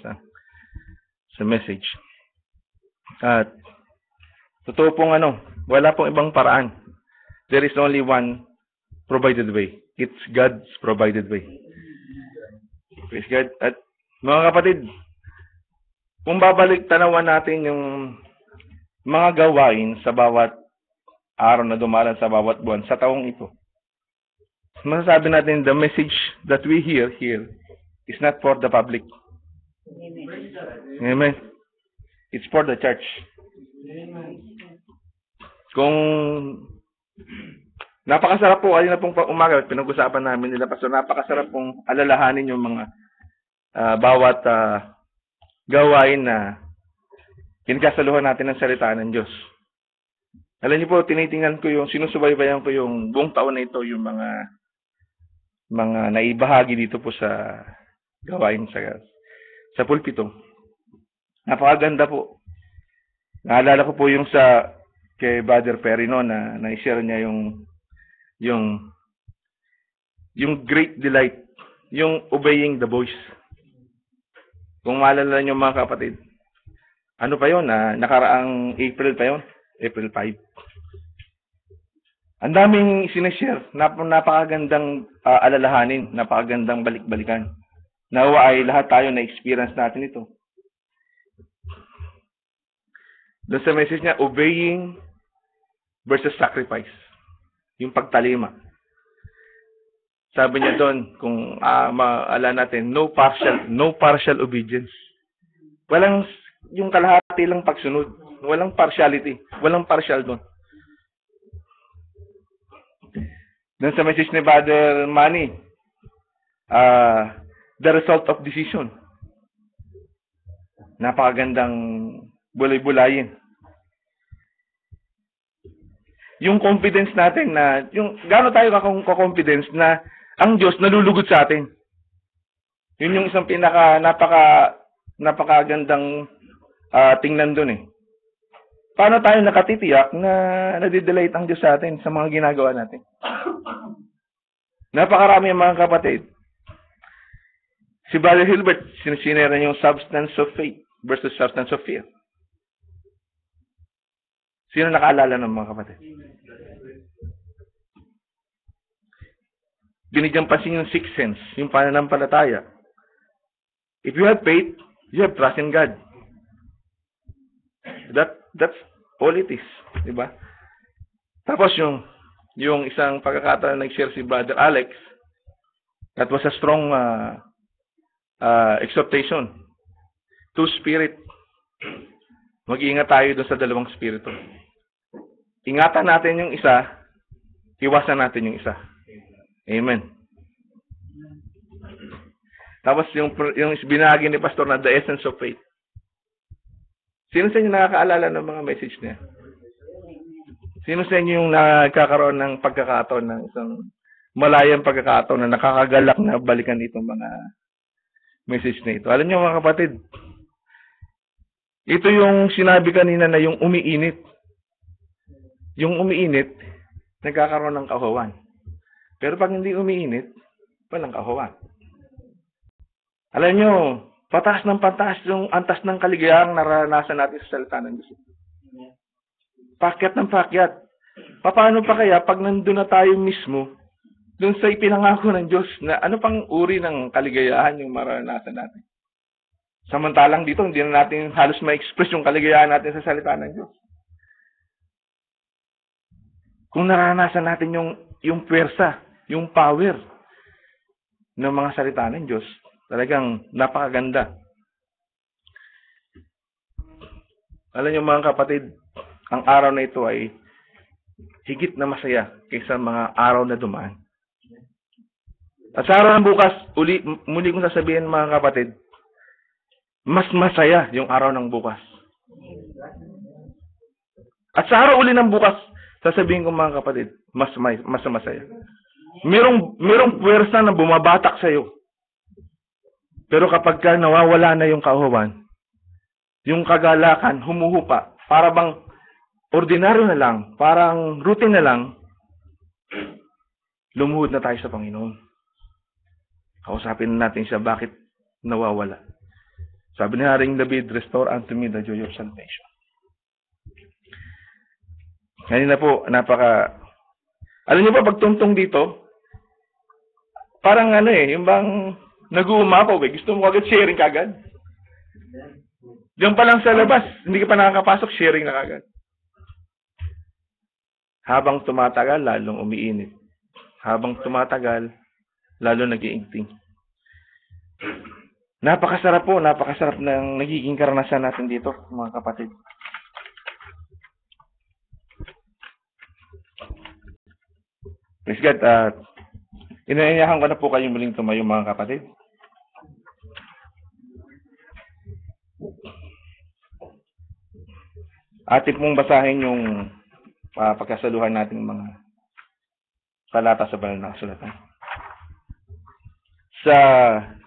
sa, sa message. At totoo pong wala pong ibang paraan. There is only one provided way. It's God's provided way. Praise God. At mga kapatid, kung babalik tanawan natin yung mga gawain sa bawat araw na dumalan sa bawat buwan sa taong ito, masasabi natin the message that we hear here is not for the public. Amen. It's for the church. Kung napakasarap po, kanina pong umaga, pinag-usapan namin nila, Pastor, napakasarap pong alalahanin yung mga bawat gawain na kinakasaluhan natin ng salita ng Diyos. Alam niyo po, tinitingnan ko sinusubaybayan ko yung buong taon na ito, yung mga naibahagi dito po sa gawain sa pulpito. Napakaganda po. Naalala ko po yung kay Brother Perry na na-share niya yung great delight, yung obeying the voice. Kung maalala niyo mga kapatid, ano pa yun? Nakaraang April pa yun? April 5. Ang daming sinishare, napakagandang alalahanin, napakagandang balik-balikan. Nawa ay lahat tayo na-experience natin ito. Doon sa message niya, obeying versus sacrifice. Yung pagtalima. Sabi niya doon, kung maala natin, no partial obedience. Walang yung kalahati lang pagsunod. Walang partiality. Walang partial doon. Doon sa message ni Brother Manny, the result of decision. Napakagandang bulay-bulayin. Yung confidence natin yung gaano tayo ka-confidence na ang Diyos nalulugod sa atin. Yun yung isang napakagandang tingnan doon eh. Paano tayo nakatitiyak na nadidelate ang Diyos sa atin sa mga ginagawa natin? Napakarami mga kapatid. Si Brother Hilbert, sinira yung substance of faith versus substance of fear. Sino nakaalala ng mga kapatid? Binigyang pansin yung sixth sense, yung pananampalataya. If you have faith, you have trust in God. That's all it is, di ba? Tapos yung isang pagkakataon na nag-share si Brother Alex, that was a strong exhortation to spirit. Mag-iingat tayo doon sa dalawang spirito. Ingatan natin yung isa, iwasan natin yung isa. Amen. Tapos yung binahagi ni Pastor na the essence of faith. Sino sa inyo nakakaalala ng mga message niya? Sino sa inyo yung nagkakaroon ng pagkakataon ng isang malayang pagkakataon na nakakagalak na balikan itong mga message na ito? Alam niyo mga kapatid, ito yung sinabi kanina na yung umiinit. Yung umiinit, nagkakaroon ng kahawan. Pero pag hindi umiinit, walang kahawan. Alam nyo, pataas ng pataas yung antas ng kaligayang naranasan natin sa salita ng Diyos. Pakyat ng pakyat. Paano pa kaya pag nandun na tayo mismo, dun sa ipinangako ng Diyos na ano pang uri ng kaligayahan yung maranasan natin? Samantalang dito, hindi na natin halos ma-express yung kaligayahan natin sa salita ng Diyos. Kung naranasan natin yung pwersa, yung power ng mga salita ng Diyos, talagang napakaganda. Alam niyo mga kapatid, ang araw na ito ay higit na masaya kaysa mga araw na dumaan. At sa araw ng bukas, muli kong sasabihin mga kapatid, mas masaya yung araw ng bukas. At sa araw uli ng bukas, sasabihin ko mga kapatid, mas masaya. Merong puwersa na bumabatak sa iyo. Pero kapag nawawala na yung kahuwan, yung kagalakan, humuhupa, para bang ordinaryo na lang, parang routine na lang, lumuhod na tayo sa Panginoon. Kausapin natin siya bakit nawawala. Sabi ni Haring David, restore unto me the joy of salvation. Kanina po, alam niyo ba, pagtungtong dito, parang yung bang nag-uumapaw gusto mo agad sharing kagad? Diyan pa lang sa labas, hindi ka pa nakakapasok, sharing na kagad. Habang tumatagal, lalong umiinit. Habang tumatagal, lalo nag-iingting. Napakasarap ng nagiging karanasan natin dito, mga kapatid. Praise God. Inaanyahan ko na po kayong muling tumayo, mga kapatid. Atin pong basahin yung pagkasaluhan nating mga talata sa banal na kasulatan. Sa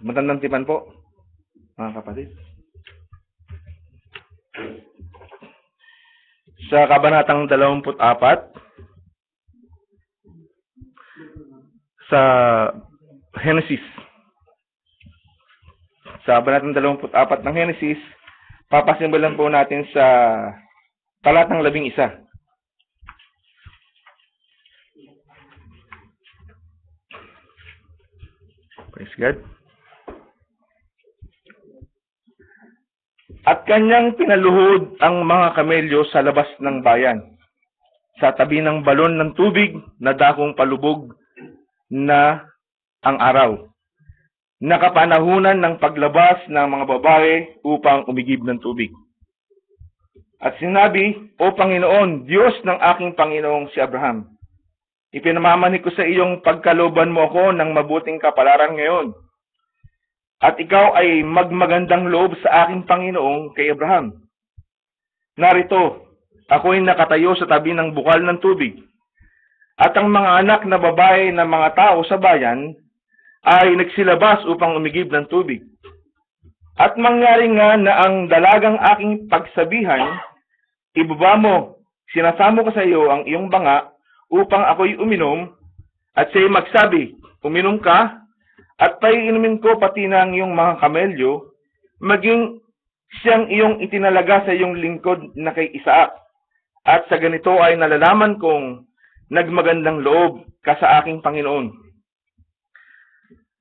Matandang Tipan po, mga kapatid. Sa kabanatang 24, sa Genesis. Sa kabanatang 24 ng Genesis, papasimulan po natin sa talatang 11. Praise God. At kanyang pinaluhod ang mga kamelyo sa labas ng bayan, sa tabi ng balon ng tubig na dakong palubog na ang araw. Nakapanahunan ng paglabas ng mga babae upang umigib ng tubig. At sinabi, O Panginoon, Diyos ng aking Panginoong si Abraham, ipinamamanik ko sa iyong pagkalooban mo ako ng mabuting kapalaran ngayon. At ikaw ay magmagandang loob sa aking Panginoong kay Abraham. Narito, ako'y nakatayo sa tabi ng bukal ng tubig. At ang mga anak na babae ng mga tao sa bayan ay nagsilabas upang umigib ng tubig. At mangyari nga na ang dalagang aking pagsabihan, ibaba mo, sinasamo ko sa iyo ang iyong banga upang ako'y uminom, at siya'y magsabi, uminom ka, at paiinumin ko pati ng iyong mga kamelyo, maging siyang iyong itinalaga sa iyong lingkod na kay Isaac. At sa ganito ay nalalaman kong nagmagandang loob ka sa aking Panginoon.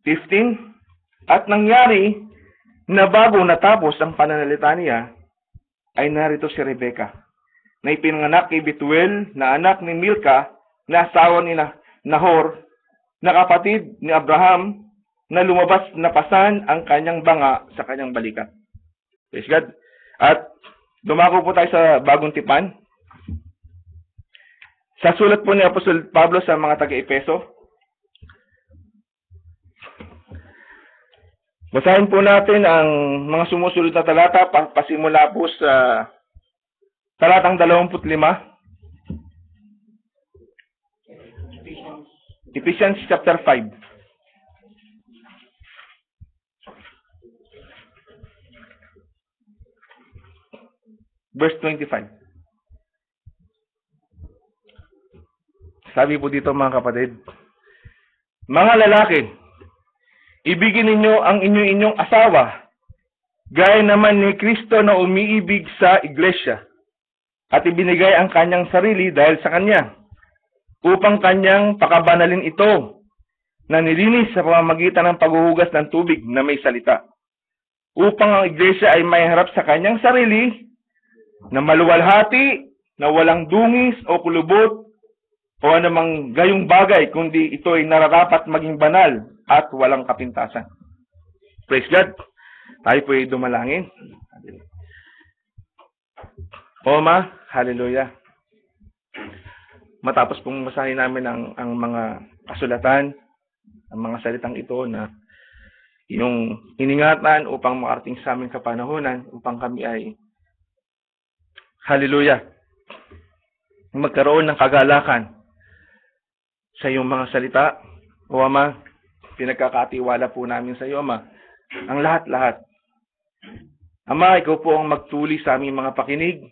15. At nangyari na bago natapos ang pananalita niya, ay narito si Rebecca, na ipinanganak kay Betuel na anak ni Milka, na asawa ni Nahor, na kapatid ni Abraham, na lumabas na pasan ang kanyang banga sa kanyang balikat. Praise God. At dumako po tayo sa Bagong Tipan. Sa sulat po ni Apostol Pablo sa mga taga-Epeso, basahin po natin ang mga sumusunod na talata, pasimula po sa talatang 25. Ephesians chapter 5. Verse 25. Sabi po dito, mga kapatid, mga lalaki, ibigin ninyo ang inyong asawa, gaya naman ni Kristo na umiibig sa iglesia, at ibinigay ang kanyang sarili dahil sa kanya, upang kanyang pakabanalin ito, na nilinis sa pamamagitan ng paghuhugas ng tubig na may salita, upang ang iglesia ay may harap sa kanyang sarili, na maluwalhati, na walang dungis o kulubot, o anumang gayong bagay, kundi ito ay nararapat maging banal at walang kapintasan. Praise God. Tayo po ay dumalangin. Oma, hallelujah. Matapos pong basahin namin ang mga kasulatan, ang mga salitang ito na yung iningatan upang makarating sa aming kapanahunan, upang kami ay, hallelujah, magkaroon ng kagalakan sa iyong mga salita. O Ama, pinagkakatiwala po namin sa iyo, Ama, ang lahat-lahat. Ama, ikaw po ang magtuli sa aming mga pakinig,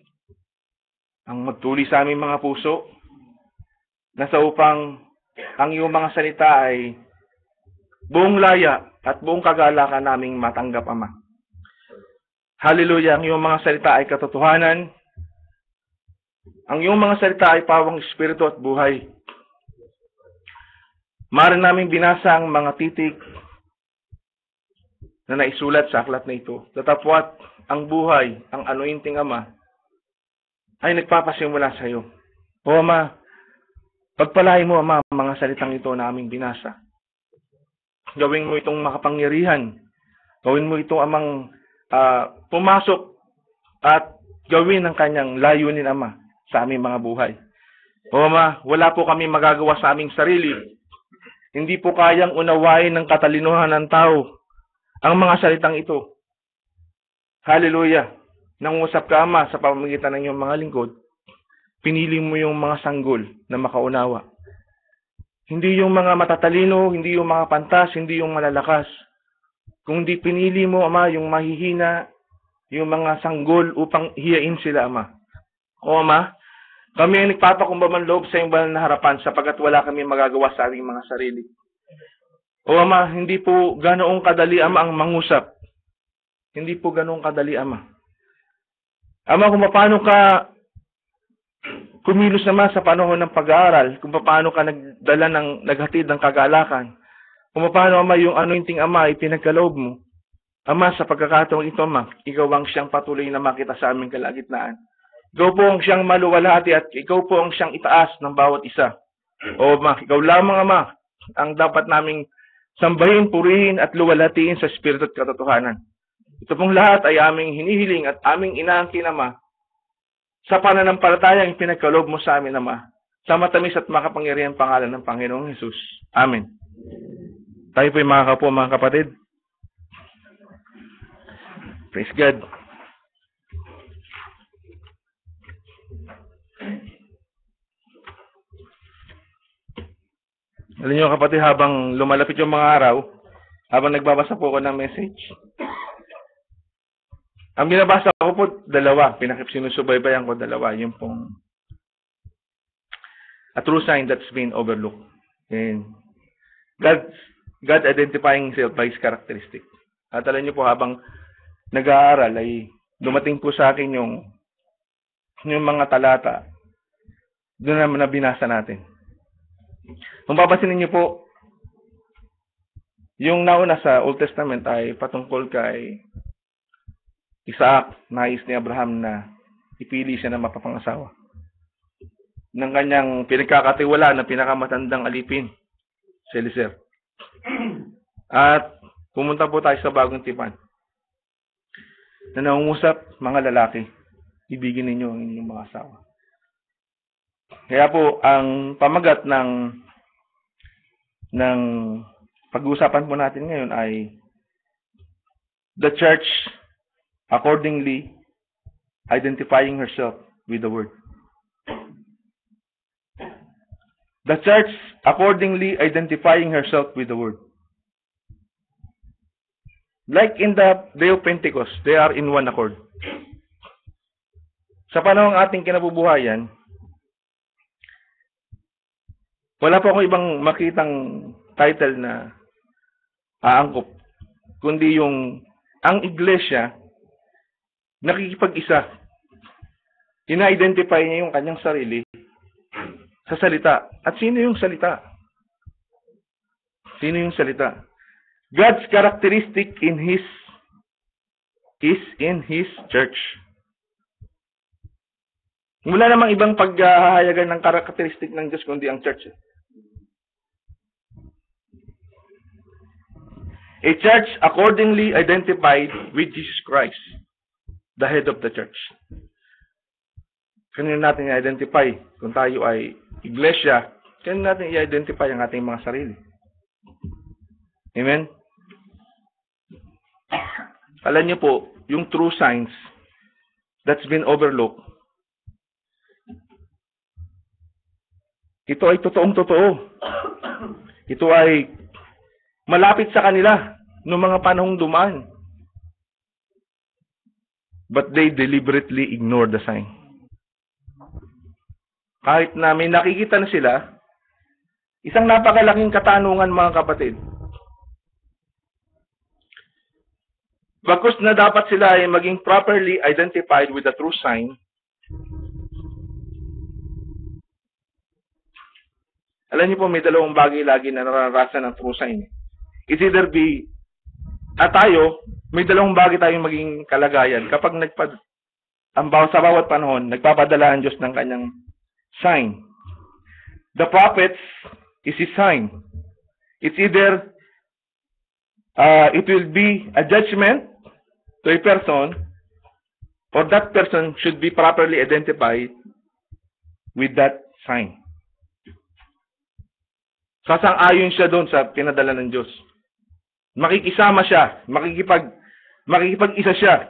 ang magtuli sa aming mga puso, na sa upang ang iyong mga salita ay buong laya at buong kagalakan naming matanggap, Ama. Hallelujah, ang iyong mga salita ay katotohanan. Ang iyong mga salita ay pawang espiritu at buhay. Maaari namin binasa ang mga titik na naisulat sa aklat na ito. Datapwat ang buhay, ang anointing Ama, ay nagpapasimula sa iyo. O Ama, pagpalain mo, Ama, ang mga salitang ito na aming binasa. Gawin mo itong makapangyarihan. Gawin mo itong Amang pumasok at gawin ang kanyang layunin, Ama, sa aming mga buhay. O Ama, wala po kami magagawa sa aming sarili. Hindi po kayang unawain ng katalinuhan ng tao ang mga salitang ito. Hallelujah. Nangusap ka, Ama, sa pamamagitan ng iyong mga lingkod. Pinili mo yung mga sanggol na makaunawa. Hindi yung mga matatalino, hindi yung mga pantas, hindi yung malalakas. Kundi pinili mo, Ama, yung mahihina, yung mga sanggol upang hiyain sila, Ama. O Ama, kami ay nagpapakumbaba ng loob sa iyong banal na harapan sapagkat wala kami magagawa sa aming mga sarili. O Ama, hindi po ganoong kadali, Ama, ang mangusap. Hindi po ganoong kadali, Ama. Ama, kung paano ka kumilos naman sa panahon ng pag-aaral, kung paano ka naghatid ng kagalakan, kung paano, Ama, yung anointing, Ama, ay pinagkaloob mo. Ama, sa pagkakataong ito, Ama, ikaw ang siyang patuloy na makita sa aming kalagitnaan. Ikaw po ang siyang maluwalhati at ikaw po ang siyang itaas ng bawat isa. O Ama, ikaw lamang, Ama, ang dapat naming sambahin, purihin at luwalhatiin sa espiritu at katotohanan. Ito pong lahat ay aming hinihiling at aming inaangkin, Ama, sa pananampalatayang pinagkaloob mo sa amin, Ama, sa matamis at makapangyarihang pangalan ng Panginoong Hesus. Amen. Tayo po'y makakapo, mga kapatid. Praise God. Alam niyo, kapatid, habang lumalapit yung mga araw, habang nagbabasa po ako ng message, ang binabasa ko po, dalawa. Sinusubaybayan ko dalawa. Yung pong a true sign that's been overlooked. And God identifying Himself by His characteristic. At alam niyo po, habang nag-aaral, ay dumating po sa akin yung mga talata doon naman na binasa natin. Kung papansinin niyo po, yung nauna sa Old Testament ay patungkol kay Isaac, nais ni Abraham na ipili siya na mapapangasawa ng kanyang pinagkakatiwala na pinakamatandang alipin, si Eliezer. At pumunta po tayo sa Bagong Tipan na nangungusap, mga lalaki, ibigin ninyo ang inyong mga asawa. Kaya po, ang pamagat ng pag-uusapan po natin ngayon ay the church accordingly identifying herself with the Word. The church accordingly identifying herself with the Word. Like in the day of Pentecost, they are in one accord. Sa panahong ating kinabubuhayan, wala po akong ibang makitang title na aangkop, kundi ang iglesia nakikipag-isa. Ina-identify niya yung kanyang sarili sa salita. At sino yung salita? Sino yung salita? God's characteristic is in His church. Wala namang ibang paghahayagan ng karakteristik ng Diyos kundi ang church. A church accordingly identified with Jesus Christ, the head of the church. Kanina natin i-identify kung tayo ay iglesia, kanina natin i-identify ang ating mga sarili. Amen? Alam niyo po, yung true signs that's been overlooked, ito ay totoong-totoo. Ito ay malapit sa kanila noong mga panahong dumaan. But they deliberately ignore the sign. Kahit na may nakikita na sila, isang napakalaking katanungan, mga kapatid. Bagkus na dapat sila ay maging properly identified with the true sign, alam niyo po, may dalawang bagay lagi na nararanasan ng true sign. It's either be, at tayo, may dalawang bagay tayong maging kalagayan. Kapag sa bawat panahon, nagpapadala ang Diyos ng kanyang sign. The prophets is His sign. It's either, it will be a judgment to a person, or that person should be properly identified with that sign. Sasang-ayon siya doon sa pinadala ng Diyos. Makikisama siya, makikipag-isa siya.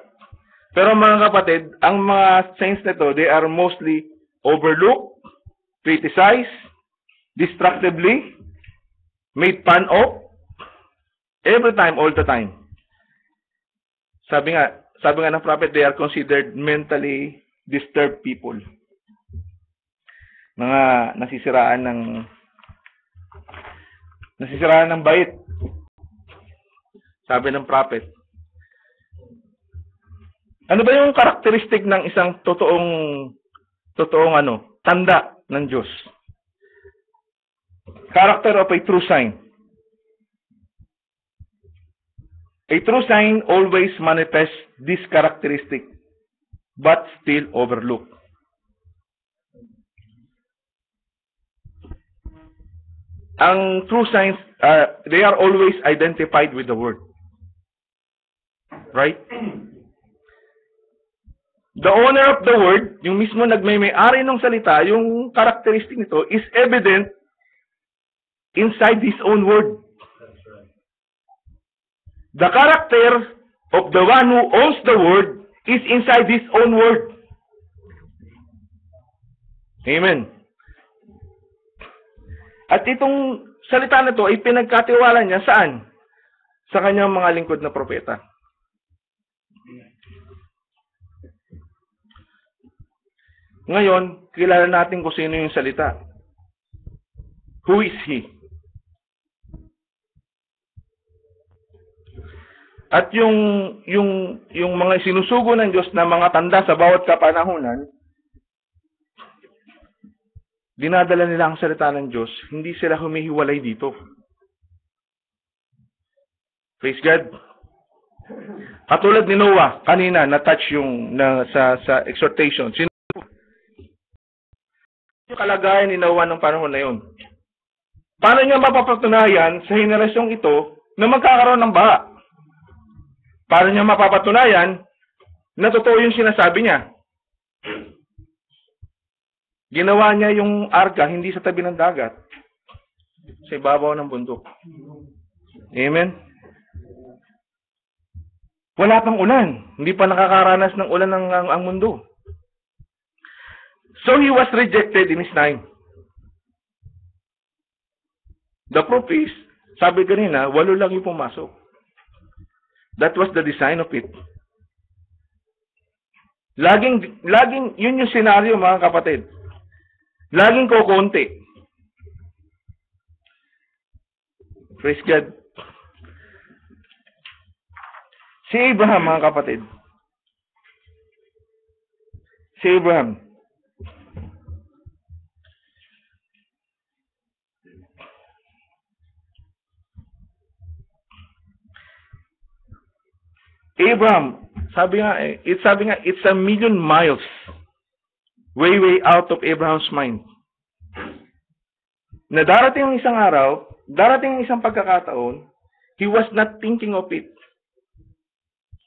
Pero mga kapatid, ang mga signs nito, they are mostly overlooked, criticized, destructively, made fun of, every time, all the time. Sabi nga ng prophet, they are considered mentally disturbed people. Mga nasisiraan ng bait. Sabi ng prophet. Ano ba yung karakteristik ng isang totoong tanda ng Diyos? Character of a true sign. A true sign always manifests this characteristic, but still overlooked. Ang true signs, they are always identified with the Word. Right? The owner of the Word, yung mismo nagmay-ari ng salita, yung characteristic nito is evident inside His own Word. The character of the one who owns the Word is inside His own Word. Amen. At itong salita na ito ay pinagkatiwala niya saan? Sa kanyang mga lingkod na propeta. Ngayon, kilala natin kung sino yung salita. Who is He? At yung mga sinusugo ng Diyos na mga tanda sa bawat kapanahunan, dinadala nila ang salita ng Diyos, hindi sila humihiwalay dito. Praise God. Katulad ni Noah, kanina, na-touch yung sa exhortation. Yung kalagayan ni Noah ng panahon na yun. Paano niya mapapatunayan sa henerasyong ito na magkakaroon ng baha? Paano niya mapapatunayan na totoo yung sinasabi niya? Ginawa niya yung arka hindi sa tabi ng dagat, sa ibabaw ng bundok. Amen? Wala pang ulan. Hindi pa nakakaranas ng ulan ang mundo. So he was rejected in his time. The proof is, sabi kanina, 8 lang yung pumasok. That was the design of it. Laging, yun yung senaryo mga kapatid. Laging kukunti. Praise God. Si Abraham, mga kapatid. Si Abraham. Abraham, sabi nga, it's a million miles way out of Abraham's mind. Na darating ang isang araw, darating ang isang pagkakataon, he was not thinking of it.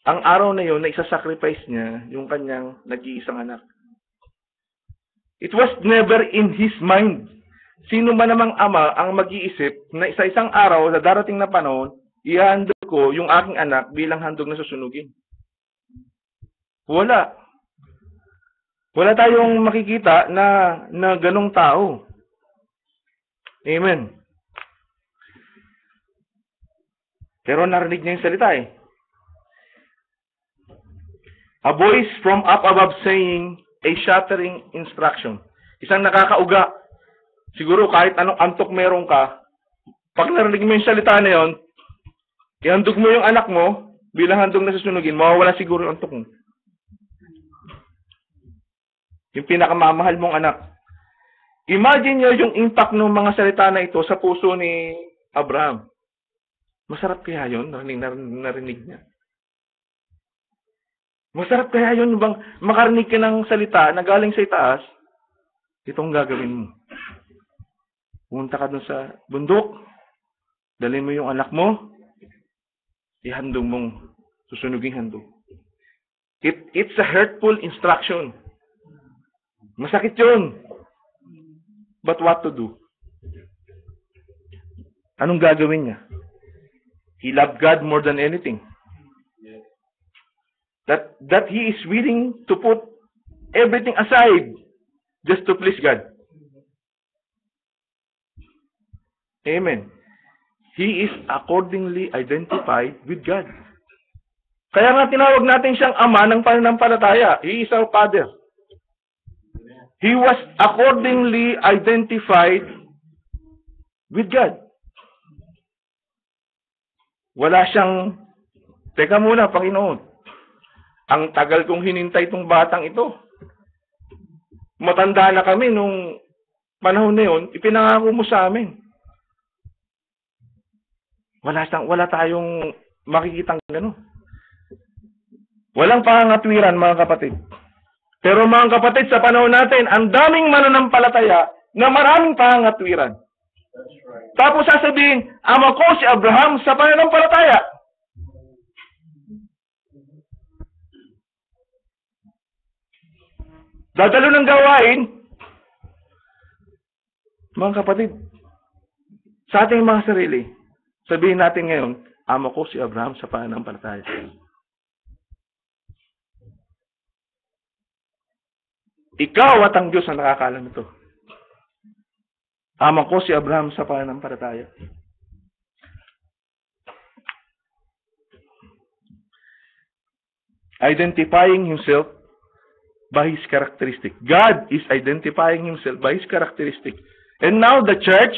Ang araw na yun, na isa-sacrifice niya yung kanyang nag-iisang anak. It was never in his mind. Sino man namang ama ang mag-iisip na isa-isang araw sa darating na panahon, ihandog ko yung aking anak bilang handog na susunugin. Wala. Wala tayong makikita na ganong tao. Amen. Pero narinig niya yung salita eh. A voice from up above saying a shattering instruction. Isang nakakauga. Siguro kahit anong antok meron ka, pag narinig mo yung salita na yun, ihandog mo yung anak mo, bilang handog na susunugin, mawawala siguro yung antok mo. Yung pinakamamahal mong anak. Imagine nyo yung impact ng mga salita na ito sa puso ni Abraham. Masarap kaya yun? Narinig niya. Masarap kaya yun bang makarinig ka ng salita na galing sa itaas, itong gagawin mo. Pumunta ka dun sa bundok, dalhin mo yung anak mo, ihandog mong susunuging handog. It's a hurtful instruction. Masakit yun. But what to do? Anong gagawin niya? He loved God more than anything. That he is willing to put everything aside just to please God. Amen. He is accordingly identified with God. Kaya nga tinawag natin siyang ama ng pananampalataya. He is our Father. He was accordingly identified with God. Wala siyang, teka muna, Panginoon. Ang tagal kong hinintay itong batang ito. Matanda na kami nung panahon na yun, ipinangako mo sa amin. Wala tayong makikitang gano'n. Walang pangangatwiran, mga kapatid. Pero mga kapatid, sa panahon natin, ang daming mananampalataya na maraming pangangatwiran. Tapos sasabihin, ama ko si Abraham sa pananampalataya. Dadalo ng gawain, mga kapatid, sa ating mga sarili, sabihin natin ngayon, ama ko si Abraham sa pananampalataya. Ikaw at ang Diyos ang nakakaalam ito. Ama ko si Abraham sa pananampalataya. Identifying himself by his characteristic. God is identifying himself by his characteristic. And now the church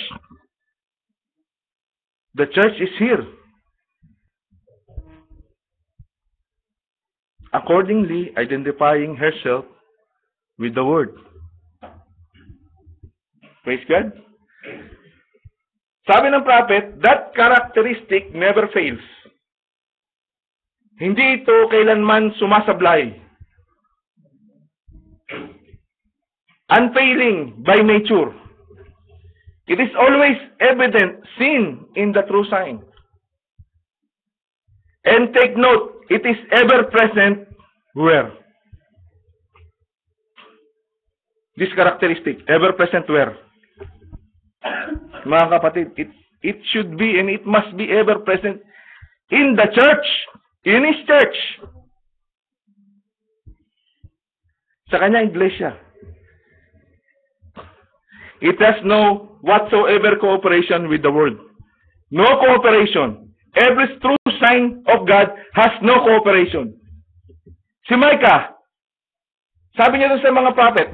is here. Accordingly, identifying herself with the Word. Praise God. Sabi ng prophet, that characteristic never fails. Hindi ito kailanman sumasablay. Unfailing by nature. It is always evident, seen in the true sign. And take note, it is ever present where? This characteristic, ever present where? Mga kapatid, it should be and it must be ever present in the church, in His church. Sa kanya iglesia. It has no whatsoever cooperation with the world. No cooperation. Every true sign of God has no cooperation. Si Micah, sabi niya dun sa mga prophet,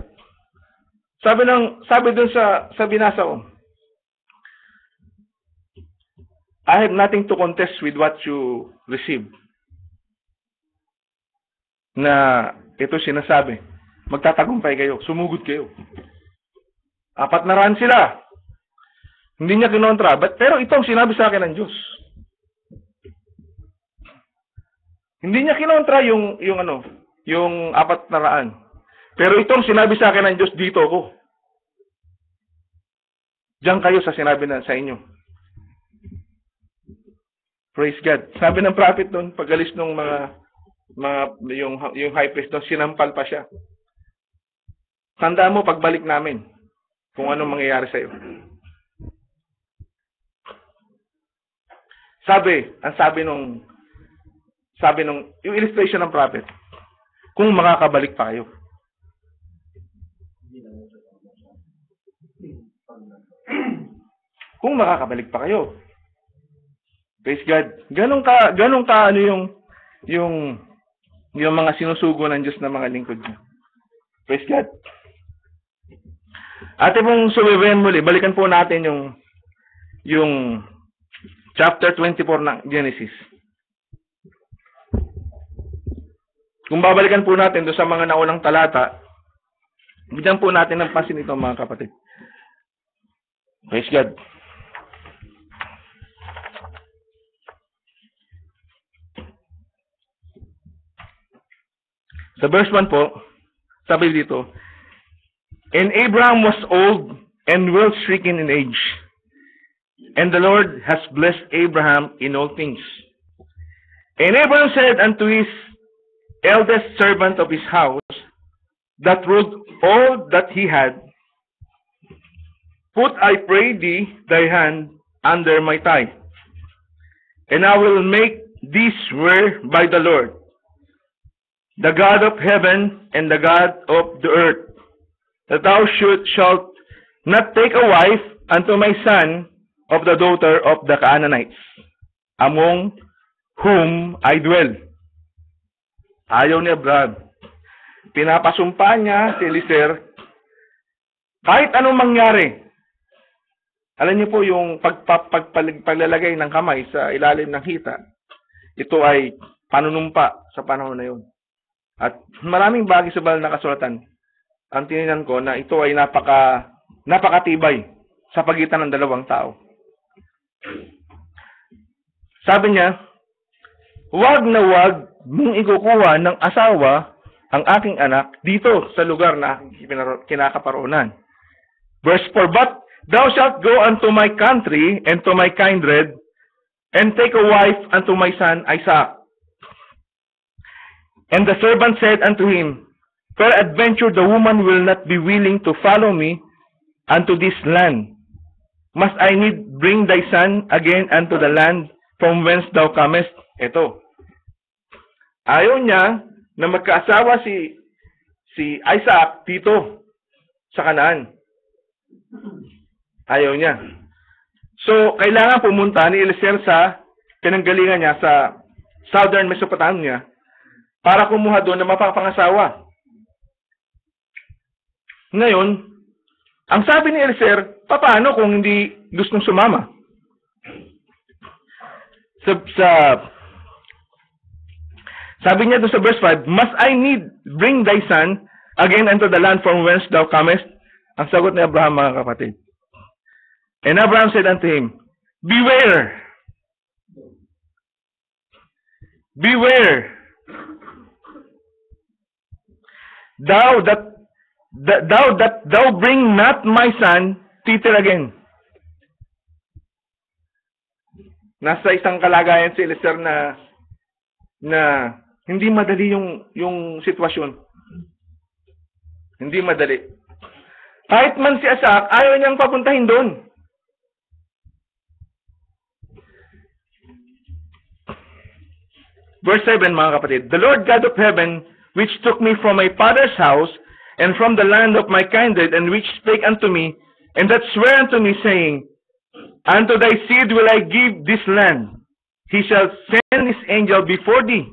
sabi dun sa binasa ko, I have nothing to contest with what you receive. Na ito sinasabi, magtatagumpay kayo, sumugod kayo. 400 sila. Hindi niya kinontra, pero ito ang sinabi sa akin ng Diyos. Hindi niya kinontra yung 400. Pero ito ang sinabi sa akin ng Diyos, dito ako. Diyan kayo sa sinabi na sa inyo. Praise God. Sabi ng prophet doon, pag-alis ng yung high priest doon, sinampal pa siya. Tandaan mo, pagbalik namin, kung anong mangyayari sa'yo. Sabi nung, yung illustration ng prophet, kung makakabalik pa kayo. Kung makakabalik pa kayo. Praise God. Ganun ka yung mga sinusugo ng Diyos na mga lingkod niya. Praise God. Ate pong sumibayan muli, balikan po natin yung chapter 24 ng Genesis. Kung babalikan po natin doon sa mga naunang talata, bigyan po natin ng pansin ito, mga kapatid. Praise God. Sa verse 1 po, sabi dito, "And Abraham was old and well stricken in age, and the Lord has blessed Abraham in all things. And Abraham said unto his eldest servant of his house, that ruled all that he had, Put, I pray thee, thy hand under my thigh, and I will make thee swear by the Lord, the God of heaven and the God of the earth, that thou shalt not take a wife unto my son of the daughter of the Canaanites, among whom I dwell." Ayaw ni Abraham. Pinapasumpa niya si Eliezer, kahit anong mangyari. Alam niyo po yung paglalagay ng kamay sa ilalim ng hita, ito ay panunumpa sa panahon na yun. At maraming bagay sa banal na kasulatan, ang tinignan ko na ito ay napakatibay sa pagitan ng dalawang tao. Sabi niya, "Wag na wag mong ikukuha ng asawa ang aking anak dito sa lugar na aking kinakaparoonan." Verse 4, "But thou shalt go unto my country and to my kindred, and take a wife unto my son Isaac." And the servant said unto him, "Peradventure the woman will not be willing to follow me unto this land. Must I need bring thy son again unto the land from whence thou comest?" Ito. Ayaw niya na magkaasawa si Isaac dito sa Canaan. Ayaw niya. So, kailangan pumunta ni Eliezer sa pinanggalingan niya sa southern Mesopotamia para kumuha doon ng mapapangasawa. Ngayon, ang sabi ni Eliezer, paano kung hindi gustong sumama? Sabi niya doon sa verse 5, "Must I need bring thy son again unto the land from whence thou comest?" Ang sagot ni Abraham, mga kapatid. And Abraham said unto him, "Beware! Beware! Thou bring not my son thither again." Nasa isang kalagayan si Eliezer na hindi madali yung sitwasyon. Hindi madali. Kahit man si Isaac, ayaw niyang papuntahin doon. Verse 7, mga kapatid, "The Lord God of heaven, which took me from my father's house, and from the land of my kindred, and which spake unto me, and that sware unto me, saying, Unto thy seed will I give this land. He shall send his angel before thee,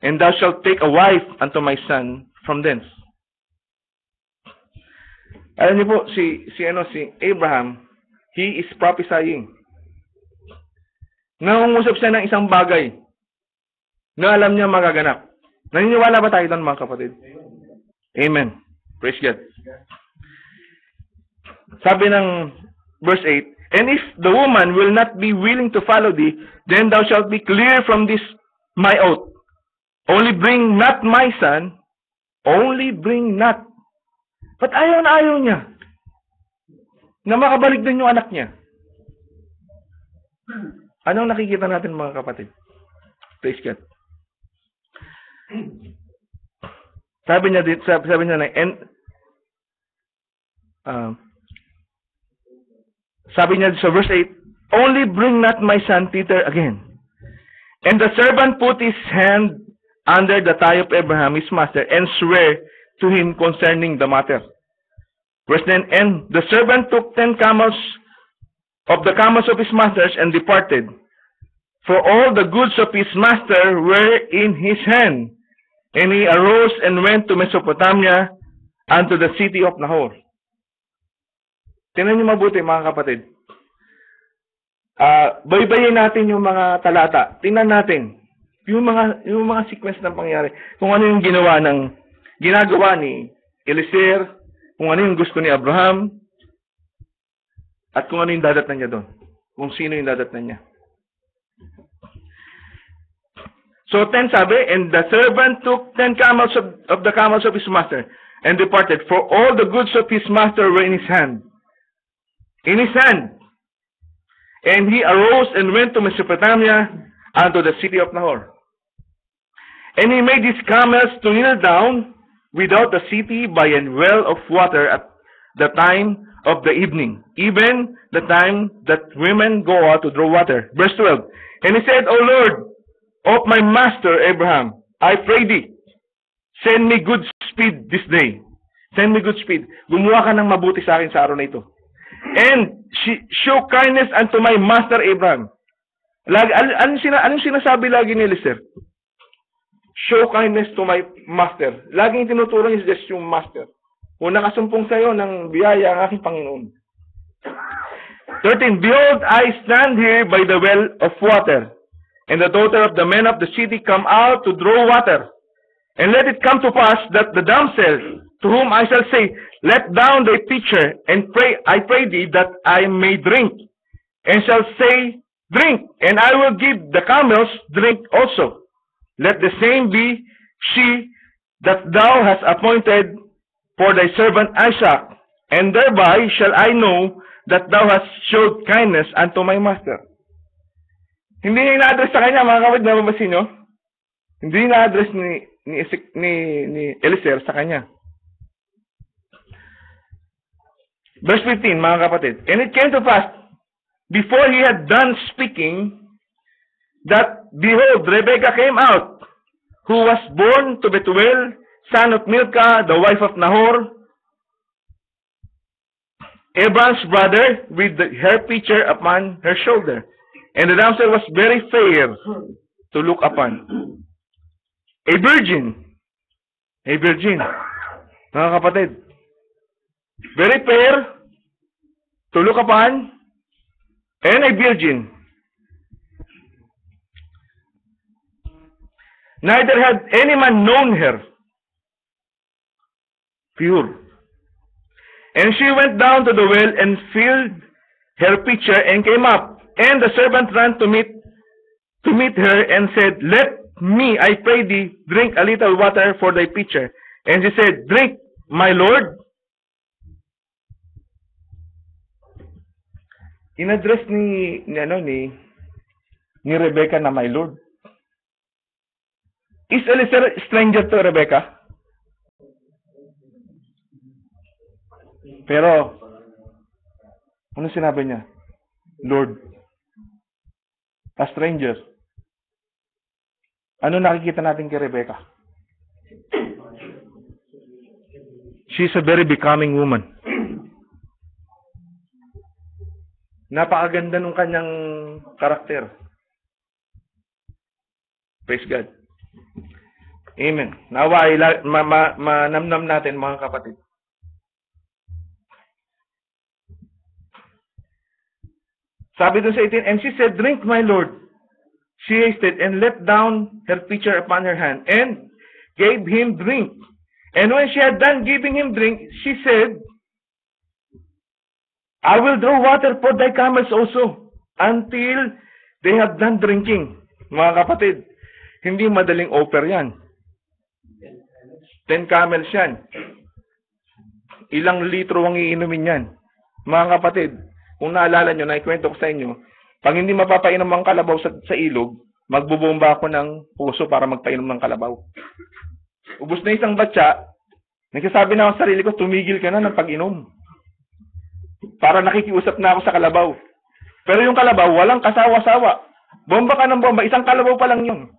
and thou shalt take a wife unto my son from thence." Alam niyo po, si Abraham, he is prophesying. Nangungusap siya ng isang bagay na alam niya magaganap. Naniniwala ba tayo doon, mga kapatid? Amen. Praise God. Sabi ng verse 8, "And if the woman will not be willing to follow thee, then thou shalt be clear from this my oath. Only bring not my son, only bring not." But ayaw na ayaw niya na makabalik din yung anak niya. Anong nakikita natin, mga kapatid? Praise God. Sabi niya na, sabi niya sa verse 8, "Only bring not my son thither again." And the servant put his hand under the thigh of Abraham his master, and swear to him concerning the matter. Verse 9, "And the servant took 10 camels of the camels of his masters, and departed. For all the goods of his master were in his hand. And he arose and went to Mesopotamia, unto the city of Nahor." Tingnan niyo mabuti, mga kapatid. Baybayin natin yung mga talata. Tingnan natin. Yung mga sequence ng pangyayari. Kung ano yung ginagawa ni Eliezer, kung ano yung gusto ni Abraham, at kung ano yung dadatnan niya doon. Kung sino yung dadatnan niya. So 10 sabi, and the servant took 10 camels of the camels of his master, and departed, for all the goods of his master were in his hand. In his hand. And he arose and went to Mesopotamia, unto the city of Nahor. And he made his camels to kneel down without the city by a well of water at the time of the evening, even the time that women go out to draw water. Verse 12. And he said, O Lord of my master Abraham, I pray thee, send me good speed this day. Send me good speed. Gumawa ka ng mabuti sa akin sa araw na ito. And show kindness unto my master Abraham. Anong sinasabi lagi ni Eliezer? Show kindness to my master. Laging tinuturo niya just yung master. Kung nakasumpong sa'yo ng biyaya ang aking Panginoon. 13. Behold, I stand here by the well of water, and the daughter of the men of the city come out to draw water. And let it come to pass that the damsel, to whom I shall say, let down thy pitcher, and I pray thee that I may drink, and shall say, drink, and I will give the camels drink also. Let the same be she that thou hast appointed for thy servant Isaac, and thereby shall I know that thou hast showed kindness unto my master. Hindi niya ina-address sa kanya, mga kapatid, nababasin nyo? Hindi ina-address ni Eliezer sa kanya. Verse 15, mga kapatid. And it came to pass, before he had done speaking, that, behold, Rebekah came out, who was born to Bethuel, son of Milcah, the wife of Nahor, Abraham's brother, with her pitcher upon her shoulder. And the damsel was very fair to look upon. A virgin. A virgin. Mga kapatid. Very fair to look upon, and a virgin. Neither had any man known her. Pure. And she went down to the well and filled her pitcher and came up. And the servant ran to meet her and said, let me, I pray thee, drink a little water for thy pitcher. And she said, drink, my lord. In-address ni Rebecca na my lord. Is Eliezer stranger to Rebecca? Pero, ano sinabi niya? Lord. A stranger. Ano nakikita natin kay Rebecca? She's a very becoming woman. Napakaganda ng kanyang karakter. Praise God. Amen. Nawa ay manamnam natin, mga kapatid. Sabi doon sa 18, and she said, drink, my lord. She hasted and let down her pitcher upon her hand and gave him drink. And when she had done giving him drink, she said, I will draw water for thy camels also until they have done drinking. Mga kapatid, hindi madaling offer yan. 10 camels yan. Ilang litro ang iinumin yan. Mga kapatid, kung naalala nyo, naikwento ko sa inyo, pag hindi mapapainom ang kalabaw sa ilog, magbubomba ako ng puso para magpainom ng kalabaw. Ubus na isang batya, nagsasabi na ako sa sarili ko, tumigil ka na ng pag-inom. Para nakikiusap na ako sa kalabaw. Pero yung kalabaw, walang kasawa-sawa. Bomba ka ng bomba, isang kalabaw pa lang yun.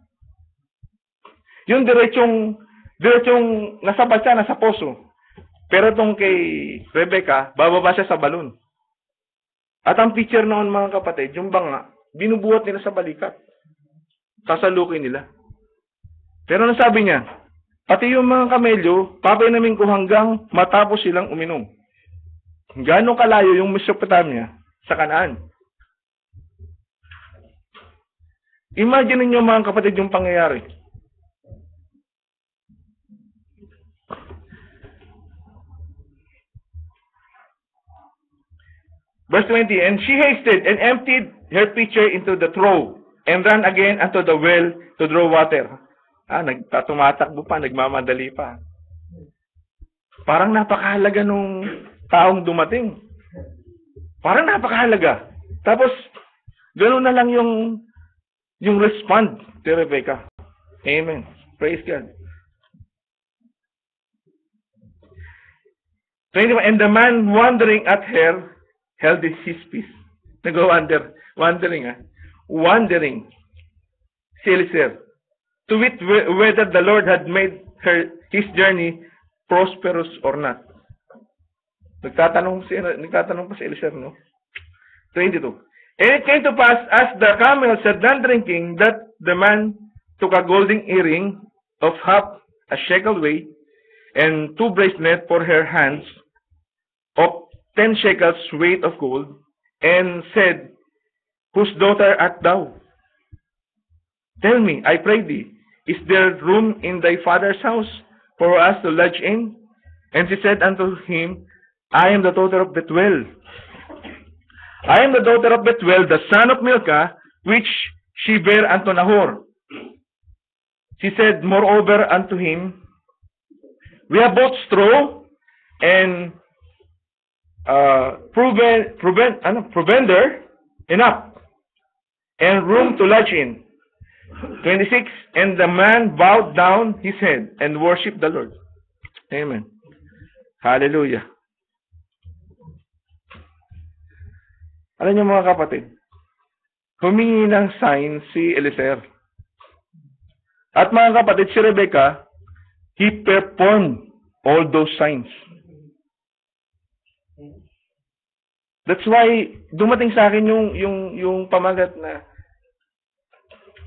Yung diretsong nasa batya, nasa poso. Pero itong kay Rebecca, bababa siya sa balon. At ang picture noon, mga kapatid, yung banga, binubuhat nila sa balikat. Sasalukin nila. Pero ano sabi niya? Pati yung mga kamelyo, papainamin ko hanggang matapos silang uminom. Gaano kalayo yung Mesopotamia sa Kanaan? Imagine niyo mga kapatid yung pangyayari. Verse 20, and she hasted and emptied her pitcher into the trough and ran again unto the well to draw water. Tumatakbo pa, nagmamadali pa. Parang napakahalaga nung taong dumating. Parang napakahalaga. Tapos, gano'n na lang yung respond to Rebecca. Amen. Praise God. 21, and the man wondering at her held his peace. Wondering si Eliezer, to wit whether the Lord had made his journey prosperous or not. Nagtatanong pa si Eliezer, no? 22. And it came to pass, as the camels had done drinking, that the man took a golden earring of half a shekel weight, and 2 bracelets for her hands of 10 shekels weight of gold, and said, whose daughter art thou? Tell me, I pray thee, is there room in thy father's house for us to lodge in? And she said unto him, I am the daughter of Bethuel. I am the daughter of Bethuel, the son of Milcah, which she bare unto Nahor. She said moreover unto him, we have bought straw and provender enough, and room to lodge in. 26, and the man bowed down his head and worshipped the Lord. Amen. Hallelujah. Alam niyo mga kapatid, humingi ng sign si Eliezer. At mga kapatid, si Rebecca, he performed all those signs. That's why dumating sa akin yung pamagat na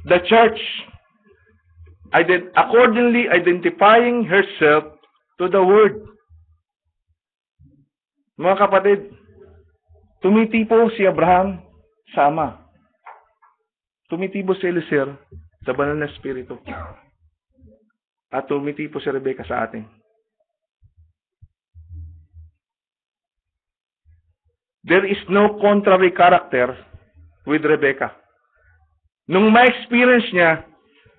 the church accordingly identifying herself to the word. Mga kapatid, tumitipo si Abraham sa Ama. Tumitipo si Eliezer sa banal na espiritu. At tumitipo si Rebecca sa atin. There is no contrary character with Rebecca. Nung ma-experience niya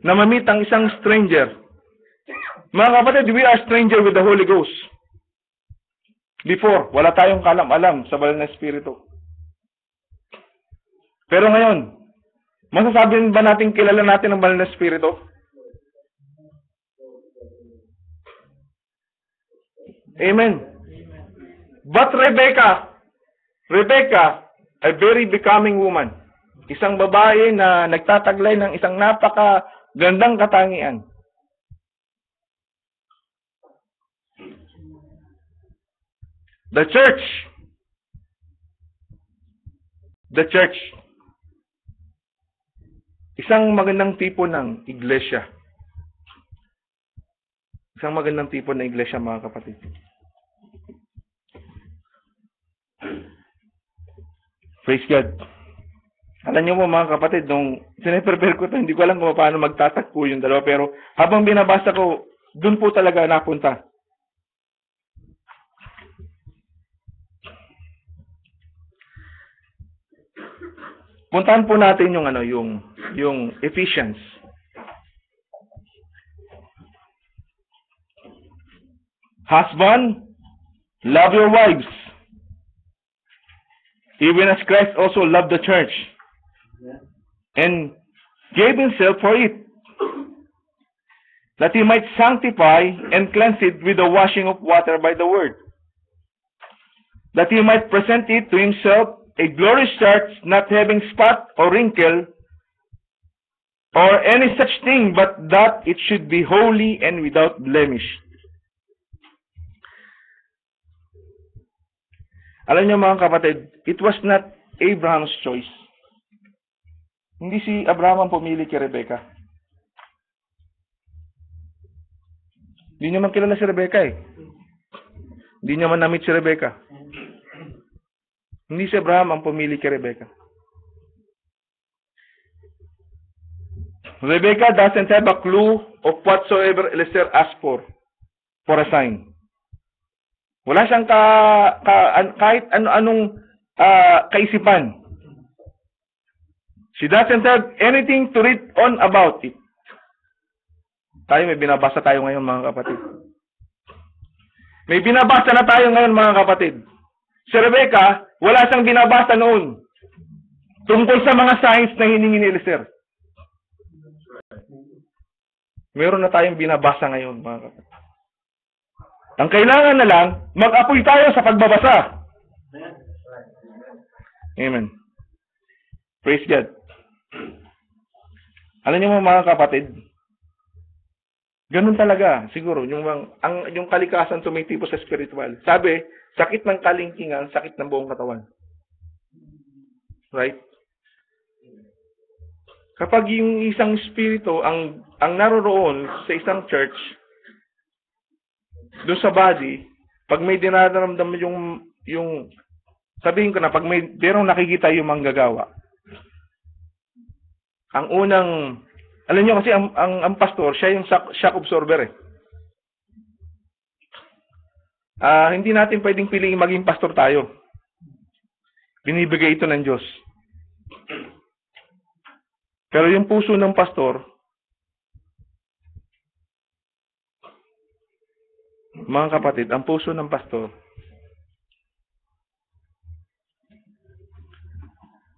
na mamit ang isang stranger, mga kapatid, we are stranger with the Holy Ghost. Before, wala tayong kalam-alam sa banal na espiritu. Pero ngayon, masasabi ba natin kilala natin ang banal na espiritu? Amen. But Rebecca, a very becoming woman. Isang babae na nagtataglay ng isang napakagandang katangian. The church, isang magandang tipo ng iglesia. Isang magandang tipo ng iglesia, mga kapatid. Praise God. Alam niyo mo mga kapatid, nung siniprepare ko ito, hindi ko alam kung paano magtatagpo yung dalawa, pero habang binabasa ko, dun po talaga napunta. Puntahan po natin yung Ephesians. Husband, love your wives, even as Christ also loved the church and gave himself for it, that he might sanctify and cleanse it with the washing of water by the word, that he might present it to himself a glorious church, not having spot or wrinkle or any such thing, but that it should be holy and without blemish. Alam niyo mga kapatid, it was not Abraham's choice. Hindi si Abraham ang pumili kay Rebecca. Hindi niya man kilala si Rebecca eh. Hindi niya man na-meet si Rebecca. Hindi si Abraham ang pumili kay Rebecca. Rebecca doesn't have a clue of whatsoever Eliezer asked for a sign. Wala siyang kahit anong kaisipan. She doesn't have anything to read on about it. Tayo, may binabasa tayo ngayon, mga kapatid. May binabasa na tayo ngayon, mga kapatid. Si Rebecca, wala siyang binabasa noon tungkol sa mga signs na hiningi ni Eliezer. Meron na tayong binabasa ngayon, mga kapatid. Ang kailangan na lang, mag-apoy tayo sa pagbabasa. Amen. Praise God. Alam niyo mga kapatid, ganun talaga, siguro, yung kalikasan tumitipo sa spiritual. Sabi, sakit ng kalingkingan, sakit ng buong katawan. Right? Kapag yung isang spirito ang naroroon sa isang church, doon sa body, pag may dinadaramdam yung sabihin ko na, pag merong nakikita yung manggagawa, ang unang, alam nyo kasi ang pastor, siya yung shock absorber eh. Hindi natin pwedeng piliin maging pastor tayo. Binibigay ito ng Diyos. Pero yung puso ng pastor, mga kapatid, ang puso ng pastor,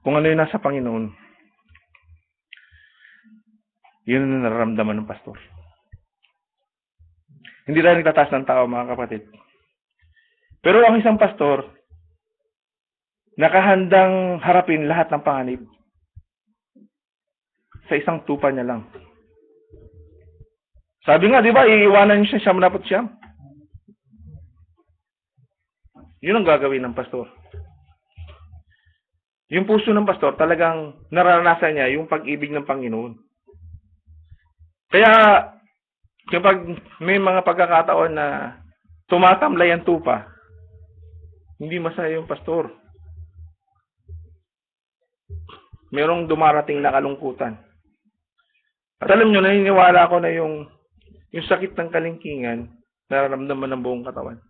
kung ano yung nasa Panginoon, yun ang nararamdaman ng pastor. Hindi tayo nagtataas ng tao, mga kapatid. Pero ang isang pastor, nakahandang harapin lahat ng panganib sa isang tupa niya lang. Sabi nga, di ba, iiwanan niyo siya 79. Yun ang gagawin ng pastor. Yung puso ng pastor, talagang naranasan niya yung pag-ibig ng Panginoon. Kaya, kapag may mga pagkakataon na tumatamlay ang tupa, hindi masaya yung pastor. Merong dumarating na kalungkutan. At alam nyo, naniniwala ko na yung sakit ng kalingkingan, nararamdaman ng buong katawan.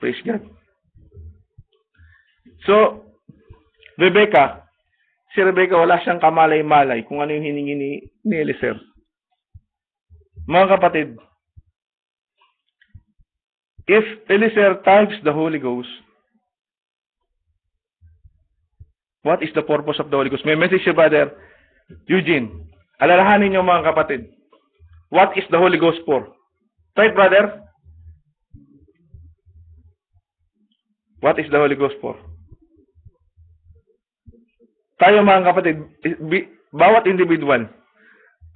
Praise God. So, si Rebecca, wala siyang kamalay-malay kung ano yung hiningi ni Eliezer. Mga kapatid, if Eliezer types the Holy Ghost, what is the purpose of the Holy Ghost? May message si Brother Eugene. Alalahanin niyo mga kapatid. What is the Holy Ghost for? Type, brother. What is the Holy Ghost for? Tayo mga kapatid, bawat individual,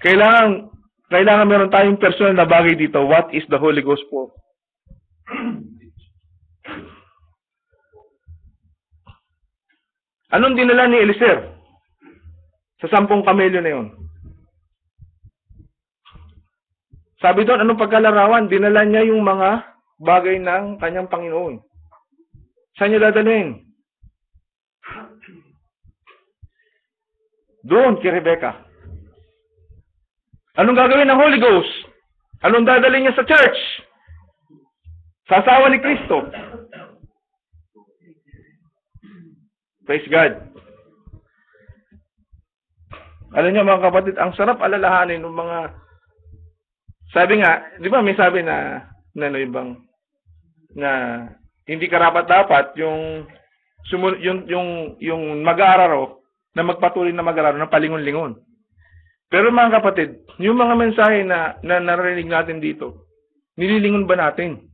kailangan meron tayong personal na bagay dito. What is the Holy Ghost for? Anong dinala ni Eliezer sa 10 kamelyo na yun? Sabi doon, anong pagkalarawan? Dinala niya yung mga bagay ng kanyang Panginoon. Saan niya dadalhin? Doon kay Rebecca. Anong gagawin ng Holy Ghost? Anong dadalhin niya sa church? Sa asawa ni Kristo. Praise God. Alam niyo mga kapatid, ang sarap alalahanin ng mga, sabi nga, di ba may sabi na hindi karapat-dapat yung mag-aararo na magpatuloy na mag-aararo ng palingon-lingon. Pero mga kapatid, yung mga mensahe na narinig natin dito, nililingon ba natin?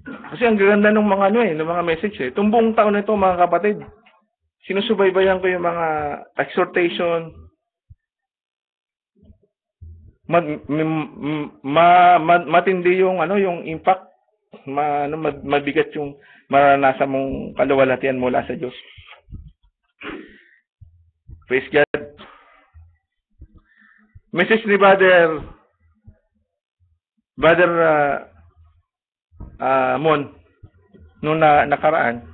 Kasi ang ganda ng mga ng mga message eh. Itong buong taon na ito mga kapatid, sinusubaybayan ko yung mga exhortation, matindi yung yung impact, mabigat yung maranasan mong kaluwalhatian mula sa Diyos. Praise God. Message ni Brother Mon nung nakaraan,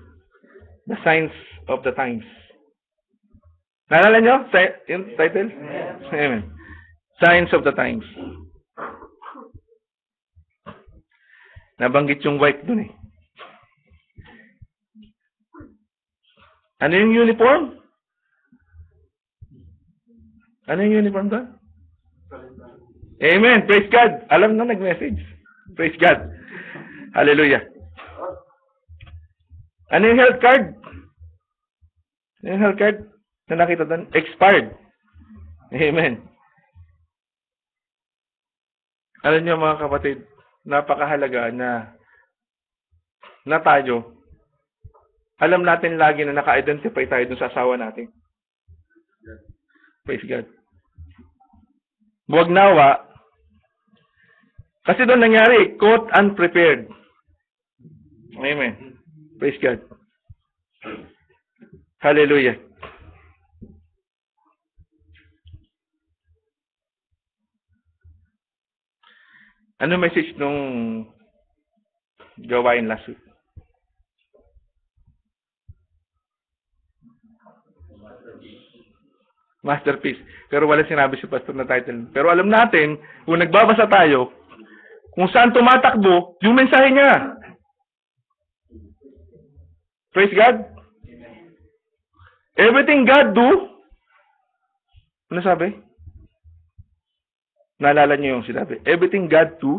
the signs of the Times. Naalala nyo? Yung title? Amen. Signs of the Times. Nabanggit yung wife dun eh. Ano yung uniform? Ano yung uniform doon? Amen. Praise God. Alam na nag-message. Praise God. Hallelujah. Ano yung health card? Ano yung health card na nakita doon? Expired. Amen. Alam niyo mga kapatid, napakahalaga na tayo, alam natin lagi na naka-identify tayo dun sa asawa natin. Praise God. Huwag nawa. Kasi doon nangyari, caught unprepared. Amen. Praise God. Hallelujah. Ano message nung gawain last week? Masterpiece. Pero wala sinabi si pastor na title. Pero alam natin, kung nagbabasa tayo, kung saan tumatakbo, yung mensahe niya. Praise God. Everything God do, ano sabi? Naalala niyo yung sinabi. Everything God do,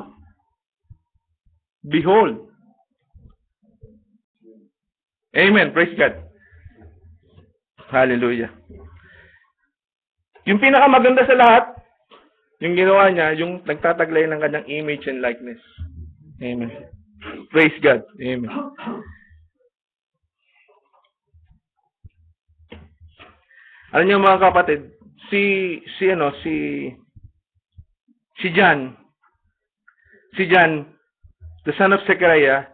behold. Amen. Praise God. Hallelujah. Yung pinakamaganda sa lahat, yung ginawa niya, yung nagtataglay ng kanyang image and likeness. Amen. Praise God. Amen. Alam niyo mga kapatid, si John, the son of Zechariah,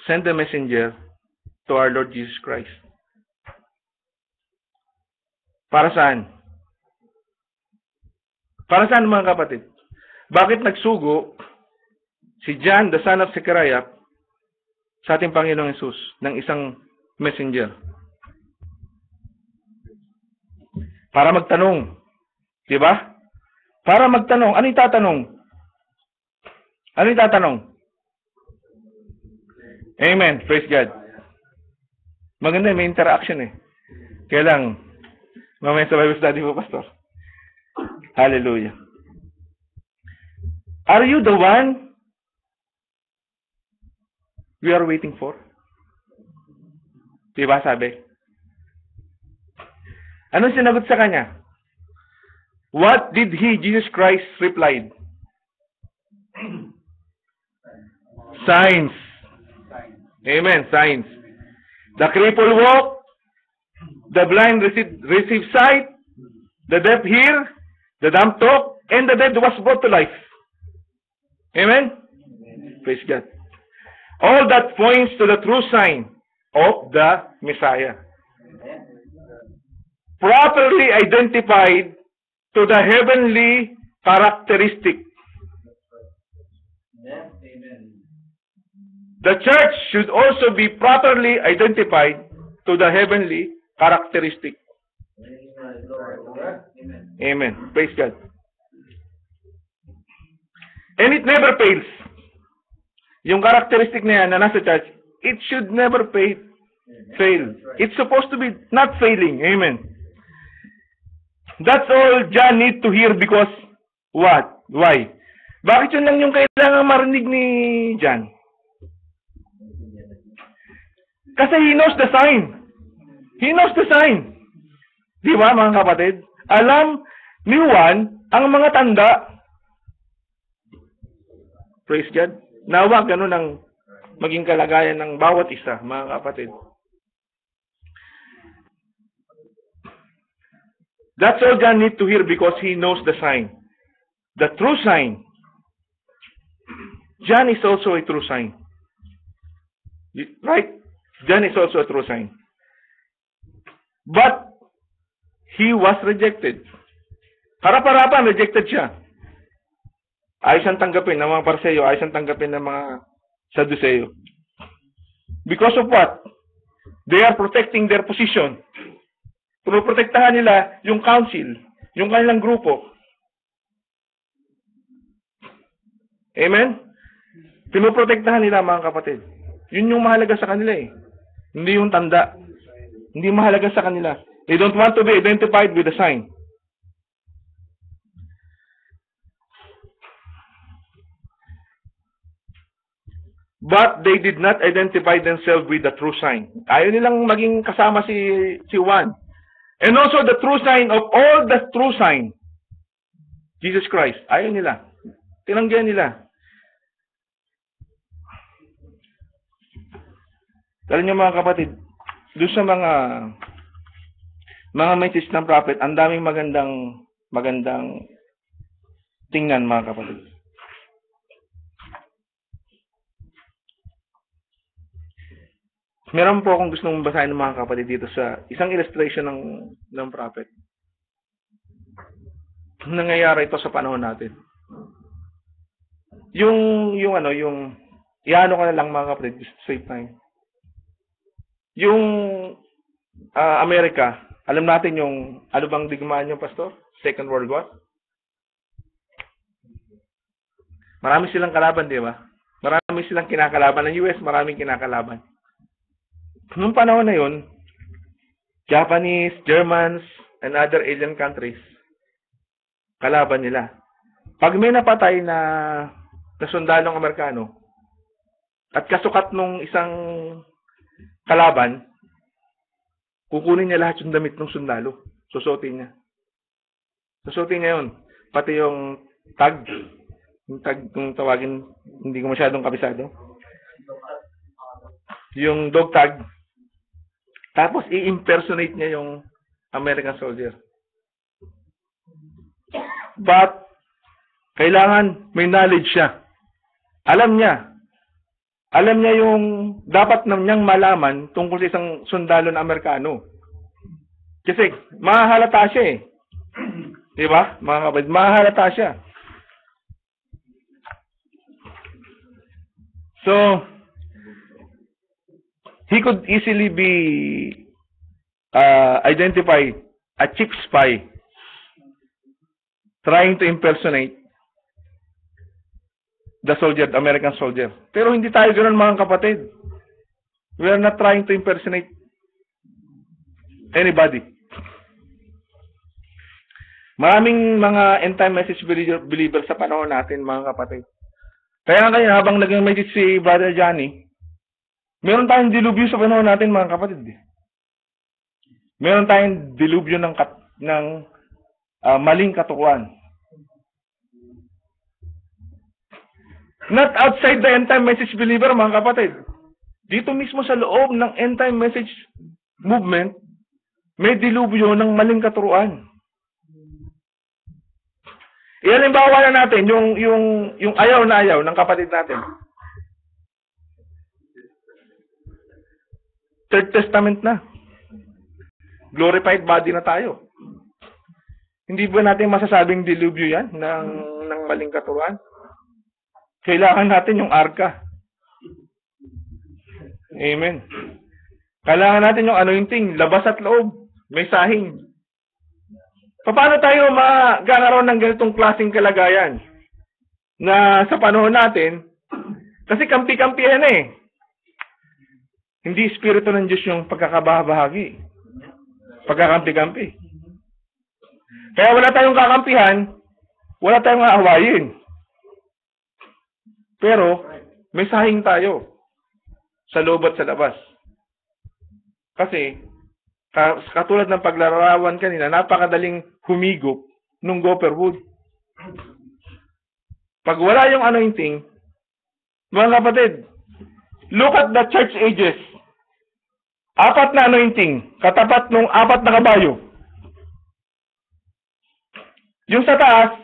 sent a messenger to our Lord Jesus Christ. Para saan? Para saan mga kapatid? Bakit nagsugo si John, the son of Zechariah, sa ating Panginoong Hesus ng isang messenger? Para magtanong. Di ba? Para magtanong. Ano yung tatanong? Ano yung tatanong? Amen. Praise God. Maganda, may interaction eh. Kaya lang, mamaya sa Bible study po, Pastor. Hallelujah. Are you the one we are waiting for? Diba sabi? Anong sinagot sa kanya? What did he, Jesus Christ, replied? Signs. Amen. Signs. The cripple walk, the blind receive sight, the deaf hear, the dumb talk, and the dead was brought to life. Amen? Praise God. All that points to the true sign of the Messiah. Properly identified to the heavenly characteristic. The church should also be properly identified to the heavenly characteristic. Amen. Praise God. And it never fails. Yung characteristic na yan na nasa church, it should never fail. It's supposed to be not failing. Amen. That's all John need to hear because what? Why? Bakit yun lang yung kailangan marinig ni John? Kasi he knows the sign. He knows the sign. Di ba mga kapatid? Alam ni Juan ang mga tanda. Praise God. Nawa ganun ang maging kalagayan ng bawat isa, mga kapatid. That's all John need to hear because he knows the sign. The true sign. John is also a true sign. Right? John is also a true sign. But he was rejected. Harap-harapan, rejected siya. Ayos ang tanggapin ng mga Parseyo, ayos ang tanggapin ng mga Sadduceo. Because of what? They are protecting their position. Pinoprotektahan nila yung council, yung kanilang grupo. Amen? Pinoprotektahan nila, mga kapatid. Yun yung mahalaga sa kanila eh. Hindi yung tanda. Hindi mahalaga sa kanila. They don't want to be identified with a sign. But they did not identify themselves with the true sign. Ayaw nilang maging kasama si Juan. And also the true sign of all the true sign, Jesus Christ. Ayaw nila. Tinanggihan nila. Alam niyo mga kapatid, doon sa mga message ng prophet, ang daming magandang tingnan mga kapatid. Meron po akong gustong basahin ng mga kapatid dito sa isang illustration ng prophet. Nangyayari ito sa panahon natin. Yung iano ko na lang mga kapatid, just save time. Yung Amerika, alam natin yung, ano bang digmaan yung pastor? Second World War? Marami silang kalaban, di ba? Marami silang kinakalaban. Ng US, maraming kinakalaban. Noong panahon na yun, Japanese, Germans, and other alien countries, kalaban nila. Pag may napatay na sundalong Amerikano, at kasukat nung isang kalaban, kukunin niya lahat yung damit ng sundalo. Susutin niya. Susutin niya yun. Pati yung tag. Yung tag, kung tawagin, hindi ko masyadong kabisado. Yung dog tag. Tapos, i-impersonate niya yung American soldier. But, kailangan may knowledge siya. Alam niya yung dapat niyang malaman tungkol sa isang sundalo na Amerikano. Kasi, mahahalata siya eh. Di ba? Mga kapatid, mahahalata siya. So, he could easily be identified a chief spy trying to impersonate the soldier, the American soldier. Pero hindi tayo ganoon mga kapatid. We are not trying to impersonate anybody. Maraming mga end-time message believer sa panahon natin mga kapatid. Kaya ngayon habang naging message si Brother Johnny, meron tayong dilubyo sa panahon natin mga kapatid. Meron tayong dilubyo ng maling katukuan. Not outside the end-time message believer, mga kapatid. Dito mismo sa loob ng end-time message movement, may dilubyo ng maling katuruan. Ihalimbawa na natin yung ayaw na ayaw ng kapatid natin. Third Testament na. Glorified body na tayo. Hindi ba natin masasabing dilubyo yan ng maling katuruan? Kailangan natin yung arka. Amen. Kailangan natin yung anointing, labas at loob. May sahing. Paano tayo magkakaroon ng ganitong klaseng kalagayan? Na sa panahon natin, kasi kampi-kampi yan eh. Hindi espiritu ng Diyos yung pagkakabahagi. Pagkakampi-kampi. Kaya wala tayong kakampihan, wala tayong aawayin. Pero, may sahing tayo sa loob at sa labas. Kasi, katulad ng paglarawan kanina, napakadaling humigop nung gopher wood. Pag wala yung anointing, mga kapatid, look at the church ages. 4 na anointing, katapat nung 4 na kabayo. Yung sa taas,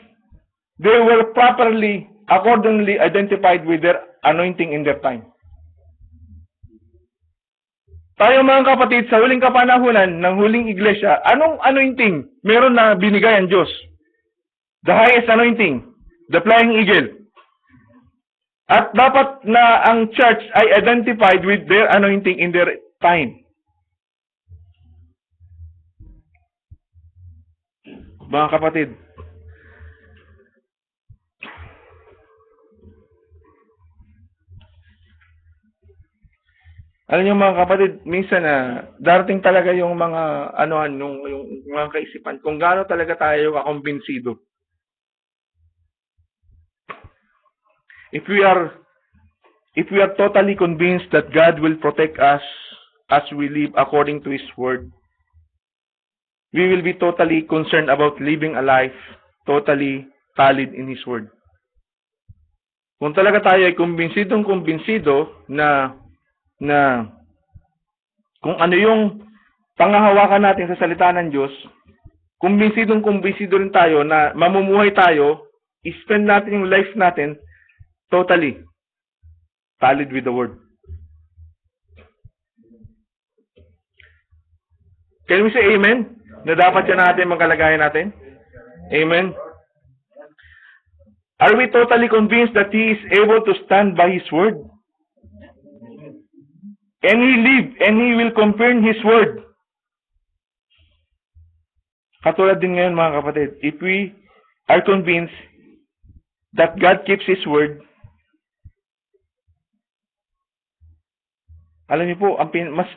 they were properly, accordingly identified with their anointing in their time. Tayo mga kapatid, sa huling kapanahunan ng huling iglesia, anong anointing meron na binigay ang Diyos? The highest anointing, the flying eagle. At dapat na ang church ay identified with their anointing in their time. Mga kapatid, alam niyo mga kapatid, minsan darating talaga yung mga yung mga kaisipan kung gaano talaga tayo kakumbinsido. If we are totally convinced that God will protect us as we live according to His Word, we will be totally concerned about living a life totally valid in His Word. Kung talaga tayo ay kumbinsido na kung ano yung pangahawakan natin sa salita ng Diyos, kumbinsido rin tayo na mamumuhay tayo, i-spend natin yung life natin totally valid with the Word. Can we say amen? Na dapat yan natin magkalagayan natin? Amen? Are we totally convinced that He is able to stand by His Word? And He live, and He will confirm His Word. Katulad din ngayon mga kapatid, if we are convinced that God keeps His Word, alam niyo po,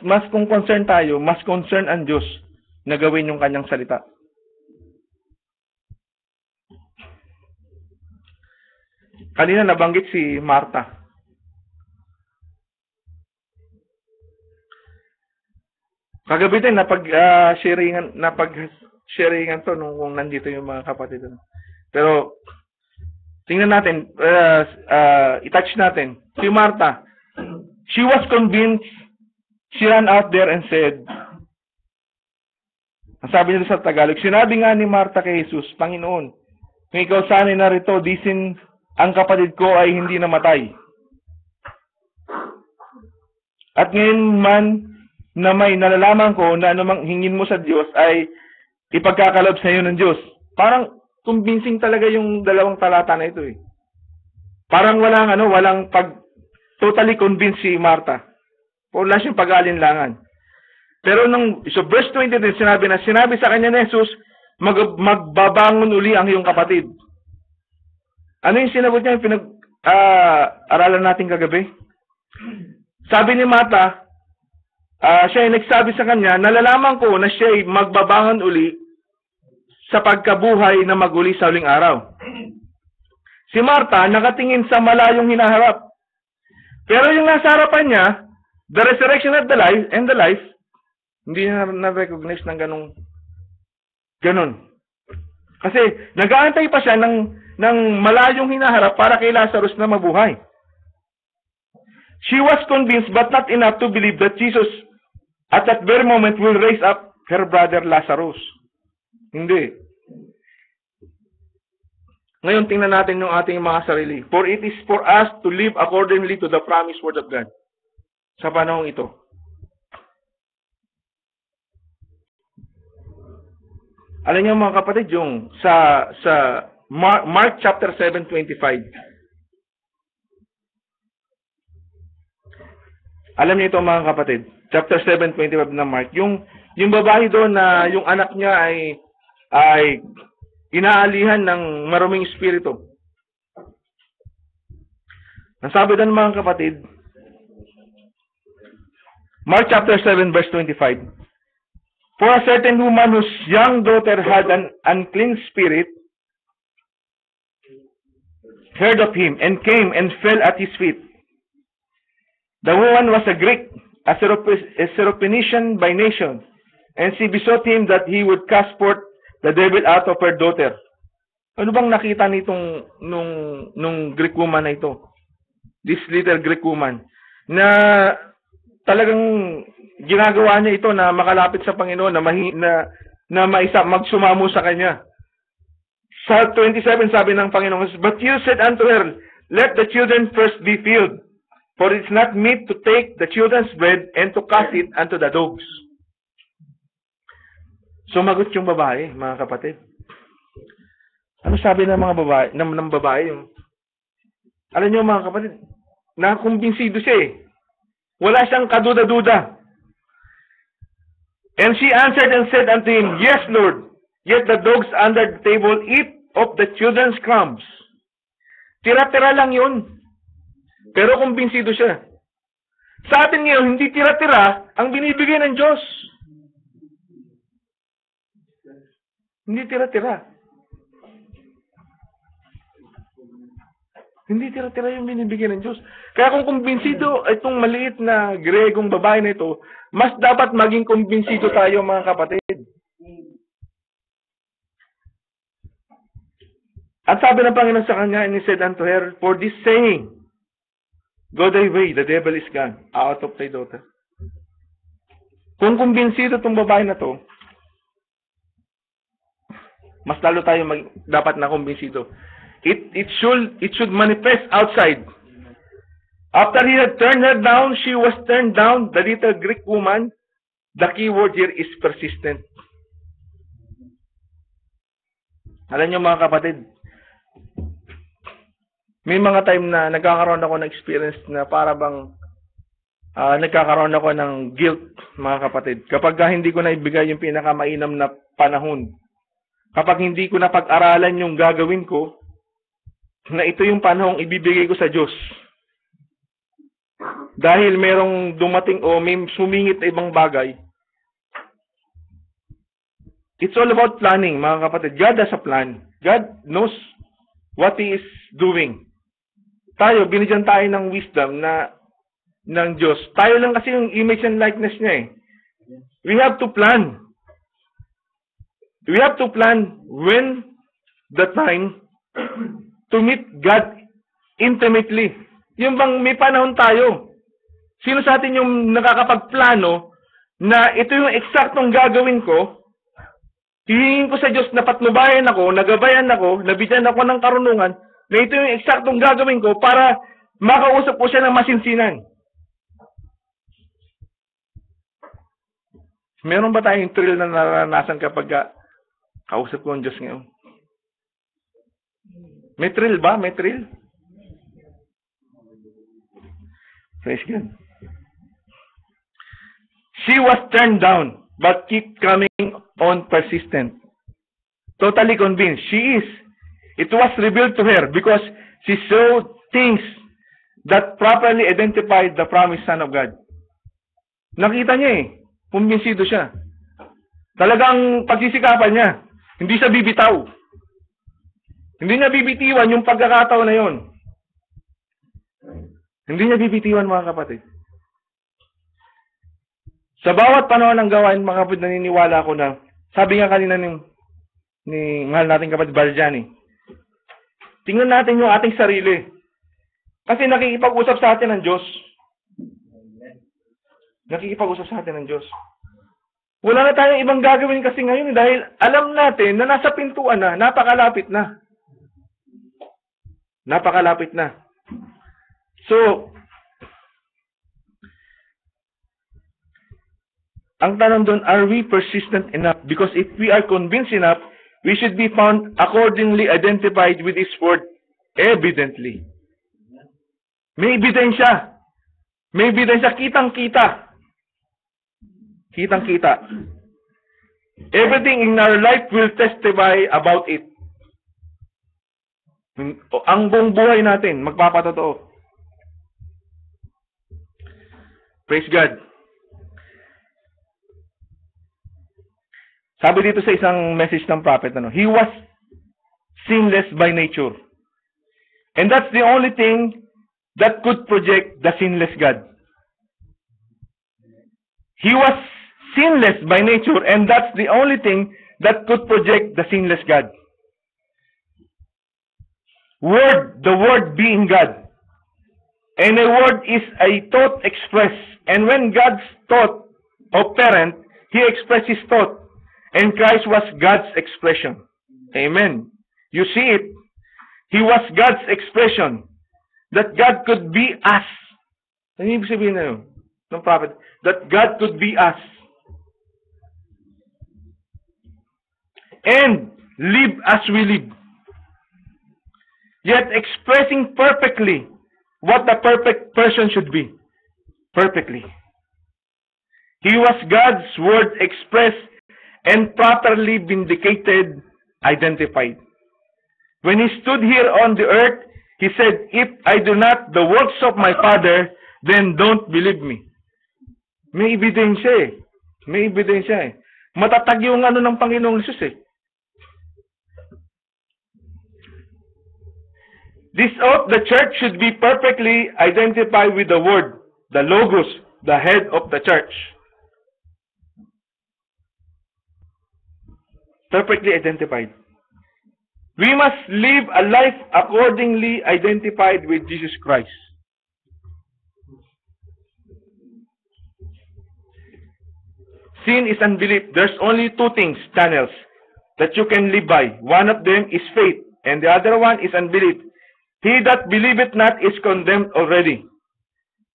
mas kung concern tayo, mas concern ang Diyos na gawin yung Kanyang salita. Kanina nabanggit si Martha. Kagabi din napag-sharingan to kung nandito yung mga kapatid. Pero tingnan natin, i-touch natin. Si Martha, she was convinced, she ran out there and said, ang sabi nila sa Tagalog, sinabi nga ni Martha kay Jesus, Panginoon, kung ikaw sana'y narito, disin ang kapatid ko ay hindi namatay. At ngayon man, na may nalalaman ko na anumang hingin mo sa Diyos ay ipagkakalob sa iyo ng Diyos. Parang convincing talaga yung dalawang talata na ito eh. Parang walang totally convinced si Martha. Wala siyang pag-alinlangan. Pero so verse 23, sinabi sa kanya ni Jesus, magbabangon uli ang iyong kapatid. Ano yung sinagot niya, yung aralan natin kagabi? Sabi ni Martha, siya ay nagsabi sa kanya, nalalaman ko na siya ay magbabangon uli sa pagkabuhay na maguli sa huling araw. Si Martha nakatingin sa malayong hinaharap. Pero yung nasa harapan niya, the resurrection of the life and the life, hindi niya na-recognize ng ganun. Kasi nag-aantay pa siya ng malayong hinaharap para kay Lazarus na mabuhay. She was convinced but not enough to believe that Jesus at that very moment will raise up her brother Lazarus. Hindi. Ngayon tingnan natin yung ating mga sarili. For it is for us to live accordingly to the promised word of God. Sa panahong ito. Alam niyo mga kapatid, yung sa Mark chapter 7:25. Alam niyo ito mga kapatid, chapter 7:25 ng Mark, yung babae doon na yung anak niya ay inaalihan ng maruming espiritu. Ang sabi doon mga kapatid, Mark chapter 7 verse 25. For a certain woman whose young daughter had an unclean spirit heard of him and came and fell at his feet. The woman was a Greek, a Syrophoenician by nation, and she besought him that he would cast forth the devil out of her daughter. Ano bang nakita nitong nung Greek woman na ito? This little Greek woman na talagang ginagawa niya ito na makalapit sa Panginoon na magsumamo sa kanya. Sa 27 sabi ng Panginoon, but you said unto her, let the children first be filled, for it's not meet to take the children's bread and to cast it unto the dogs. Sumagot yung babae, mga kapatid. Ano sabi ng mga babae, ng babae yung alam niyo mga kapatid, nakumbinsido siya eh. Wala siyang kaduda-duda. And she answered and said unto him, yes, Lord. Yet the dogs under the table eat of the children's crumbs. Tira-tira lang yun. Pero kumbinsido siya. Sa atin ngayon, hindi tira-tira ang binibigay ng Diyos. Hindi tira-tira. Hindi tira-tira yung binibigay ng Diyos. Kaya kung kumbinsido itong maliit na Gregong babae na ito, mas dapat maging kumbinsido tayo mga kapatid. At sabi ng Panginoon sa kanya, and he said unto her, for this saying, go thy way, the devil is gone out of thy daughter. Kung kumbinsido itong babae na to, mas lalo tayo dapat na kumbinsido. It should manifest outside. After he had turned her down, she was turned down. The little Greek woman, the key word here is persistent. Alam niyo mga kapatid, may mga time na nagkakaroon ako ng experience na para bang nagkakaroon ako ng guilt, mga kapatid. Kapag hindi ko na ibigay yung pinakamainam na panahon, kapag hindi ko na pag-aralan yung gagawin ko, na ito yung panahong ibibigay ko sa Diyos. Dahil merong dumating o may sumingit na ibang bagay. It's all about planning, mga kapatid. God has a plan. God knows what He is doing. Tayo, binigyan tayo ng wisdom ng Diyos. Tayo lang kasi yung image and likeness niya eh. We have to plan. We have to plan when the time to meet God intimately. Yung bang may panahon tayo. Sino sa atin yung nakakapagplano na ito yung eksaktong gagawin ko, hihingin ko sa Diyos na patnubayan ako, nagabayan ako, nabigyan ako ng karunungan, na ito yung eksaktong gagawin ko para makausap ko siya ng masinsinan. Meron ba tayong thrill na naranasan kapag kausap ko ang Diyos ngayon? May thrill ba? May thrill? Praise God. She was turned down, but keep coming on persistent. Totally convinced. She is. It was revealed to her because she saw things that properly identified the promised Son of God. Nakita niya eh. Kumbinsido siya. Talagang pagsisikapan niya. Hindi siya bibitaw. Hindi niya bibitiwan yung pagkakataon na yon. Hindi niya bibitiwan, mga kapatid. Sa bawat panahon ng gawain, mga kapatid, naniniwala ako na, sabi nga kanina ni mahal nating kapatid Barjani, tingnan natin yung ating sarili. Kasi nakikipag-usap sa atin ng Diyos. Nakikipag-usap sa atin ng Diyos. Wala na tayong ibang gagawin kasi ngayon dahil alam natin na nasa pintuan na, napakalapit na. Napakalapit na. So, ang tanong doon, are we persistent enough? Because if we are convinced enough, we should be found accordingly identified with His word evidently. May ebidensya. May ebidensya. Kitang-kita. Kitang-kita. Everything in our life will testify about it. Ang buong buhay natin, magpapatotoo. Praise God. Sabi dito sa isang message ng prophet, he was sinless by nature. And that's the only thing that could project the sinless God. He was sinless by nature, and that's the only thing that could project the sinless God. Word, the Word being God. And a word is a thought expressed. And when God's thought operant, He expressed His thought. And Christ was God's expression. Amen. You see it. He was God's expression. That God could be us. Ano ibig sabihin na yun? Ng prophet? That God could be us. And live as we live. Yet expressing perfectly what the perfect person should be. Perfectly. He was God's word expressed and properly vindicated, identified. When he stood here on the earth, he said, if I do not the works of my Father, then don't believe me. May ebidensya eh. May ebidensya eh. Matatag yung ng Panginoong Jesus eh. This ought the church should be perfectly identified with the Word, the Logos, the head of the church. Perfectly identified. We must live a life accordingly identified with Jesus Christ. Sin is unbelief. There's only two things, channels, that you can live by. One of them is faith, and the other one is unbelief. He that believeth not is condemned already.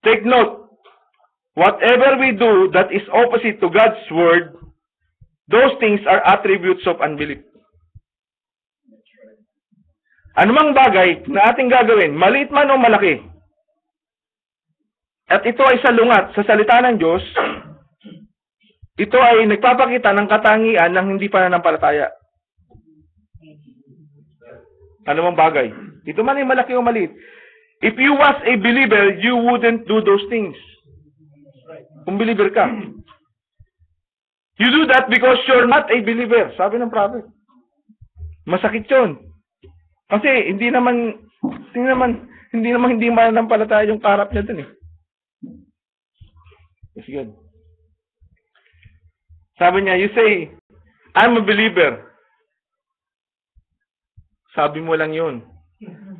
Take note, whatever we do that is opposite to God's word, those things are attributes of unbelief. Anumang bagay na ating gagawin, maliit man o malaki, at ito ay salungat sa salita ng Diyos, ito ay nagpapakita ng katangian ng hindi pananampalataya. Anumang bagay. Ito man ay malaki o maliit. If you was a believer, you wouldn't do those things. Kung believer ka. You do that because you're not a believer. Sabi ng prophet. Masakit yun. Kasi hindi mananampalataya yung karap niya dun eh. It's good. Sabi niya, you say, I'm a believer. Sabi mo lang yun.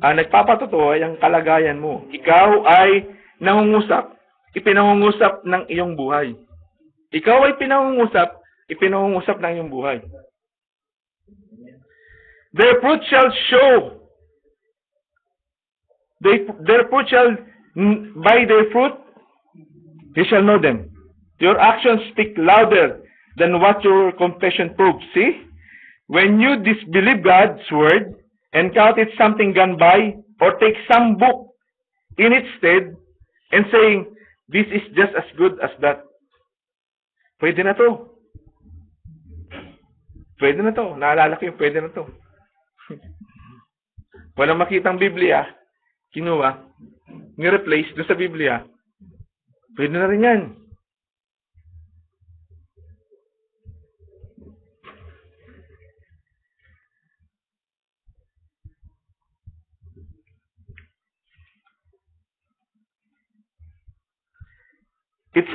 Ang nagpapatotoo ay ang kalagayan mo. Ikaw ay nangungusap, ipinangungusap ng iyong buhay. Ikaw ay ipinangungusap ng iyong buhay. Their fruit shall show. Their fruit shall, by their fruit, you shall know them. Your actions speak louder than what your confession proves. See? When you disbelieve God's word and count it something gone by, or take some book in its stead and saying, this is just as good as that. Pwede na to. Pwede na to. Naalala ko yung pwede na to. Walang makitang Biblia, kinuha, ni-replace doon sa Biblia. Pwede na rin yan. It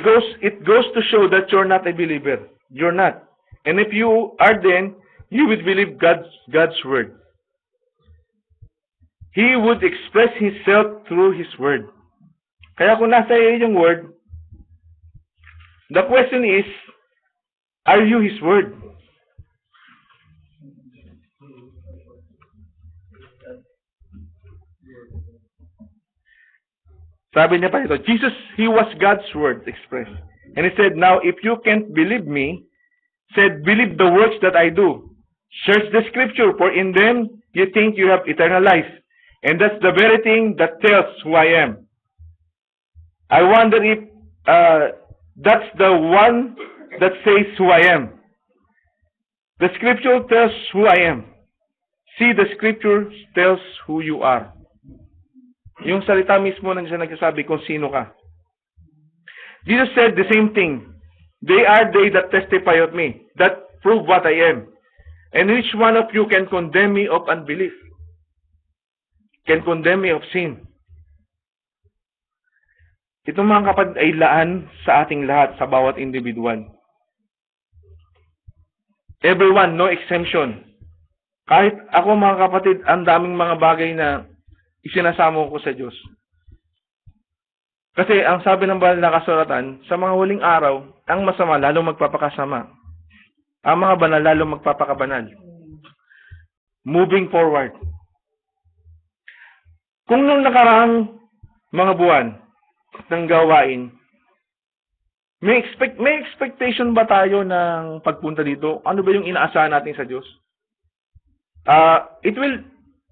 goes to show that you're not a believer. You're not. And if you are, then you would believe God's word. He would express Himself through His word. Kaya kung nasa iyo yung word, the question is, are you His word? Sabi niya pa ito, Jesus, He was God's word expressed. And He said, now if you can't believe me, said, believe the works that I do. Search the scripture, for in them you think you have eternal life. And that's the very thing that tells who I am. I wonder if that's the one that says who I am. The scripture tells who I am. See, the scripture tells who you are. Yung salita mismo na siya nagsasabi kung sino ka. Jesus said the same thing. They are they that testify of me, that prove what I am. And each one of you can condemn me of unbelief. Can condemn me of sin. Itong mga kapatid ay laan sa ating lahat, sa bawat individual. Everyone, no exemption. Kahit ako mga kapatid, ang daming mga bagay na isinasamo ko sa Diyos. Kasi ang sabi ng banal na kasulatan, sa mga huling araw, ang masama lalong magpapakasama. Ang mga banal lalong magpapakabanal. Moving forward. Kung nung nakaraang mga buwan ng gawain, may expectation ba tayo ng pagpunta dito? Ano ba yung inaasahan natin sa Diyos?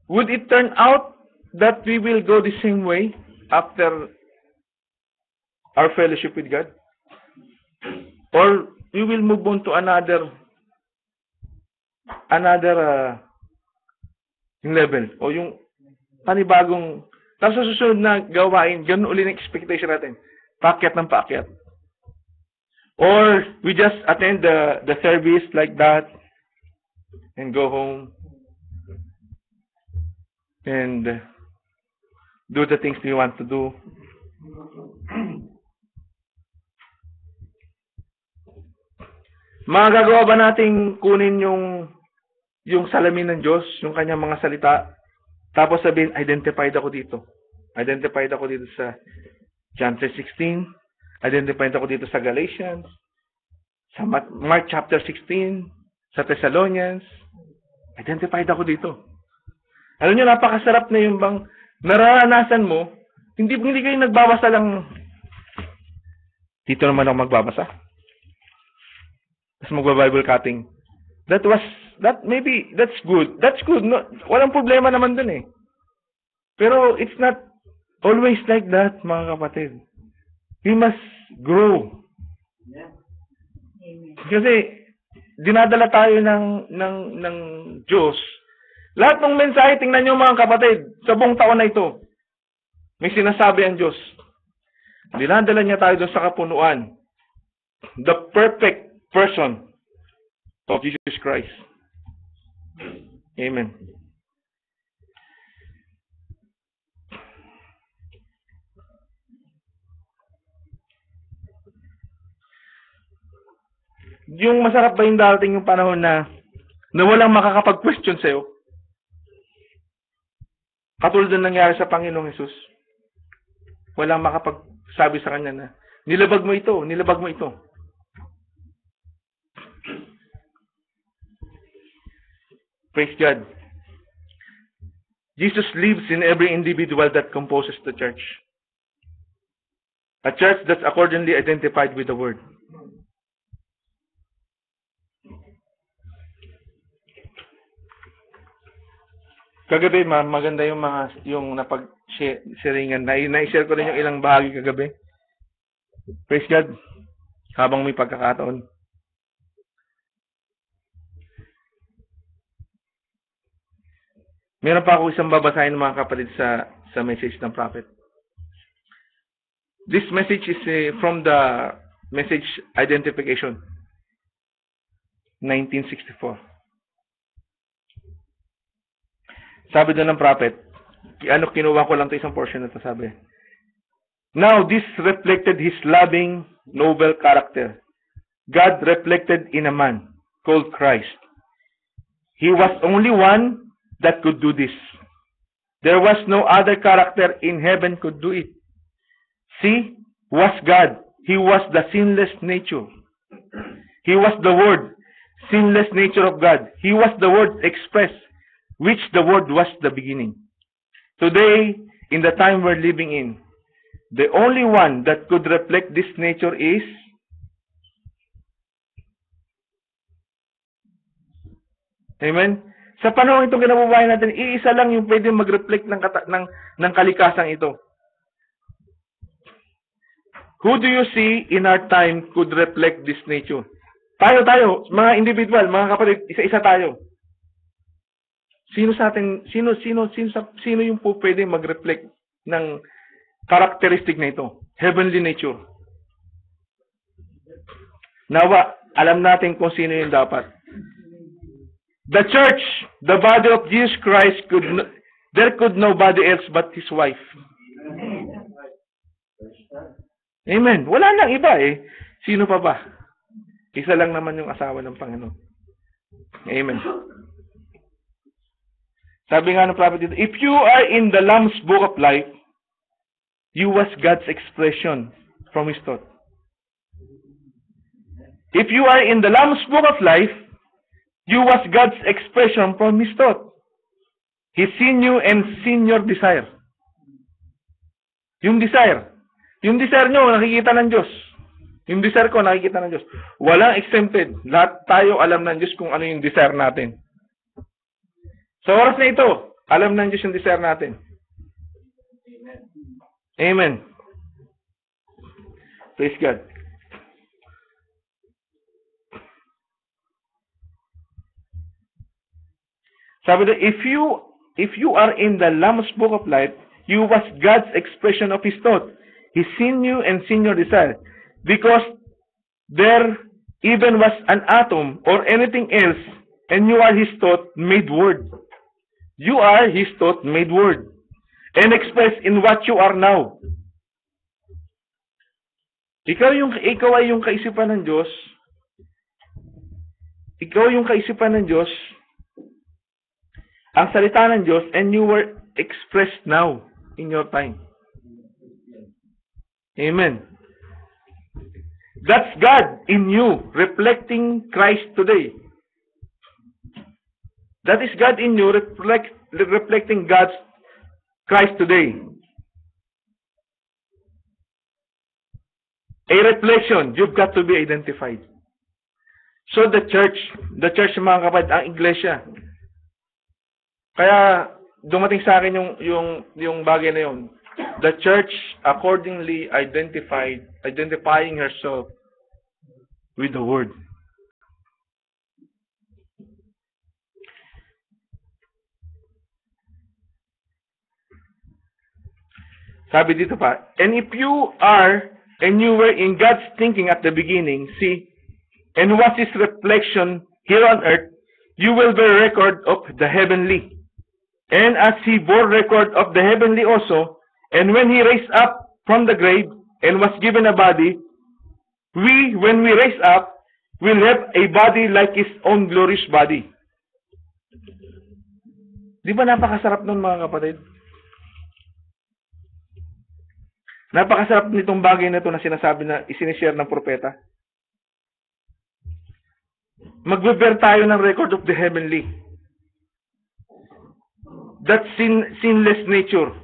Would it turn out that we will go the same way after our fellowship with God? Or we will move on to another another yung level o yung panibagong tapos sa susunod na gawain, ganun uli ng expectation natin. Paakyat ng paakyat. Or we just attend the service like that and go home and do the things we want to do. Magagawa ba nating kunin yung salamin ng Diyos, yung kanyang mga salita, tapos sabihin, identified ako dito. Identified ako dito sa John 3:16. Identified ako dito sa Galatians. Sa Mark chapter 16. Sa Thessalonians. Identified ako dito. Alam niyo, napakasarap na yung bang nararanasan mo, hindi kayo nagbabasa lang, dito naman ako magbabasa. Tapos magba-Bible cutting. That's good. That's good. No, walang problema naman dun eh. Pero it's not always like that, mga kapatid. We must grow. Kasi dinadala tayo ng Diyos. Lahat ng mensahe, tingnan niyo mga kapatid, sa buong taon na ito, may sinasabi ang Diyos. Dinadala niya tayo doon sa kapunuan. The perfect person of Jesus Christ. Amen. Yung masarap ba yung darating yung panahon na walang makakapag-question sa'yo? Katulad na nangyari sa Panginoong Hesus. Walang makapagsabi sa kanya na, nilabag mo ito, nilabag mo ito. Praise God. Jesus lives in every individual that composes the church. A church that's accordingly identified with the Word. Kagabi, maganda yung napag-sharingan. Na-share ko rin yung ilang bahagi kagabi. Praise God. Habang may pagkakataon. Meron pa ako isang babasahin mga kapatid sa message ng prophet. This message is from the message identification. 1964. Sabi doon ng prophet, kinuha ko lang ito isang portion na ito, sabi. Now, this reflected his loving, noble character. God reflected in a man called Christ. He was only one that could do this. There was no other character in heaven could do it. See, was God. He was the sinless nature. He was the Word, sinless nature of God. He was the Word expressed, which the Word was the beginning. Today, in the time we're living in, the only one that could reflect this nature is Amen? Sa panahon itong kinabubuhay natin, iisa lang yung pwede mag-reflect ng kalikasang ito. Who do you see in our time could reflect this nature? Tayo, mga individual, mga kapatid, isa-isa tayo. Sino sa atin, sino yung po pwede mag-reflect ng characteristic na ito? Heavenly nature. Nawa, alam natin kung sino yung dapat. The church, the body of Jesus Christ, there could nobody else but His wife. Amen. Wala nang iba eh. Sino pa ba? Isa lang naman yung asawa ng Panginoon. Amen. Sabi nga ng prophet dito, if you are in the Lamb's book of life, you was God's expression from His thought. If you are in the Lamb's book of life, you was God's expression from His thought. He seen you and seen your desire. Yung desire. Yung desire nyo, nakikita ng Diyos. Yung desire ko, nakikita ng Diyos. Walang exempted. Lahat tayo alam ng Diyos kung ano yung desire natin. Sa oras na ito, alam ng Diyos yung desire natin. Amen. Praise God. Sabi na, if you are in the Lamb's Book of Life, you was God's expression of His thought, His sinew and sinew desire. Because there even was an atom or anything else, and you are His thought made word. You are His thought made word, and expressed in what you are now. Ikaw ay yung kaisipan ng Diyos. Ikaw yung kaisipan ng Diyos. Ang salita ng Diyos, and you were expressed now in your time. Amen. That's God in you, reflecting Christ today. That is God in you, reflecting God's Christ today. A reflection, you've got to be identified. So the church mga kapatid, ang iglesia. Kaya dumating sa akin yung bagay na yun. The church accordingly identifying herself with the word. Sabi dito pa, and if you are and you were in God's thinking at the beginning, see, and was His reflection here on earth, you will bear record of the heavenly. And as He bore record of the heavenly also, and when He raised up from the grave and was given a body, when we raise up, will have a body like His own glorious body. Di ba napakasarap nun mga kapatid? Napakasarap nitong bagay na ito na sinasabi na isinishare ng propeta. Magbe-bear tayo ng record of the heavenly. That sinless nature.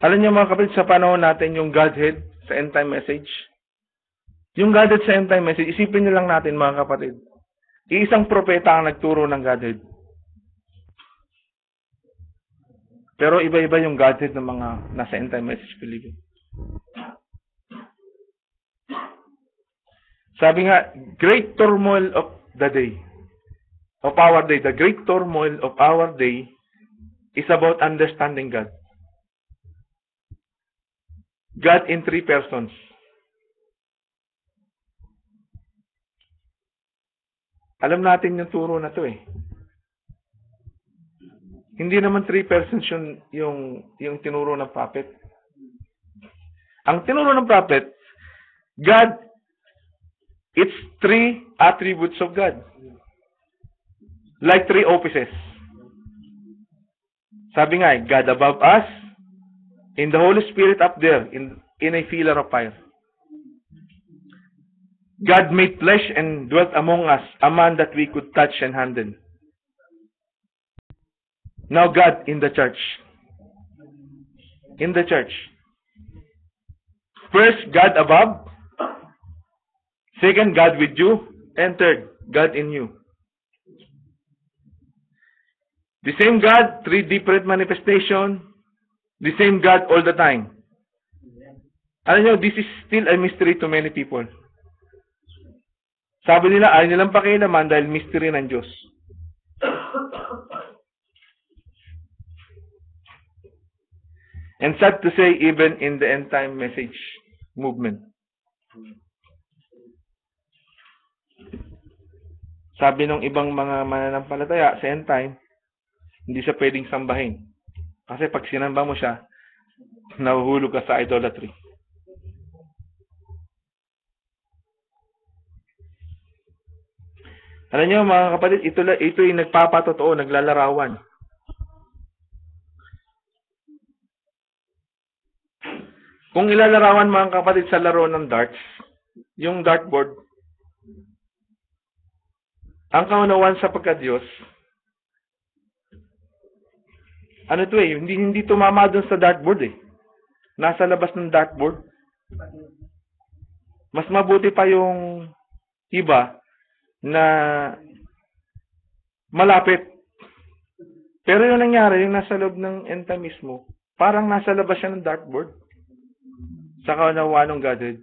Alam niyo mga kapatid, sa panahon natin yung Godhead sa end time message, yung Godhead sa end time message, isipin niyo lang natin mga kapatid, iisang propeta ang nagturo ng Godhead. Pero iba-iba yung Godhead ng mga nasa end time message believing. Sabi nga, great turmoil of the day, of our day, the great turmoil of our day is about understanding God. God in three persons. Alam natin yung turo na to eh. Hindi naman three persons yung tinuro ng prophet. Ang tinuro ng prophet, God, it's three attributes of God. Like three offices. Sabi nga, God above us, in the Holy Spirit up there, in a pillar of fire. God made flesh and dwelt among us, a man that we could touch and handle. Now God in the church. In the church. First, God above. Second, God with you. And third, God in you. The same God, three different manifestations. The same God all the time. Alam nyo, this is still a mystery to many people. Sabi nila, ayaw nilang pakialaman dahil mystery ng Diyos. And sad to say, even in the end time message movement. Sabi ng ibang mga mananampalataya sa end time, hindi siya pwedeng sambahin. Kasi pag sinamba mo siya, nahuhulog ka sa idolatry. Alam niyo mga kapatid, ito yung nagpapatotoo, naglalarawan. Kung ilalarawan mga kapatid sa laro ng darts, yung dartboard, ang kaunawan sa pagka-Diyos, ano ito eh, hindi tumama dun sa dartboard eh. Nasa labas ng dartboard. Mas mabuti pa yung iba na malapit. Pero yung nangyari, yung nasa loob ng enta mismo, parang nasa labas siya ng dartboard. Sa kaunawaan ng Godhead.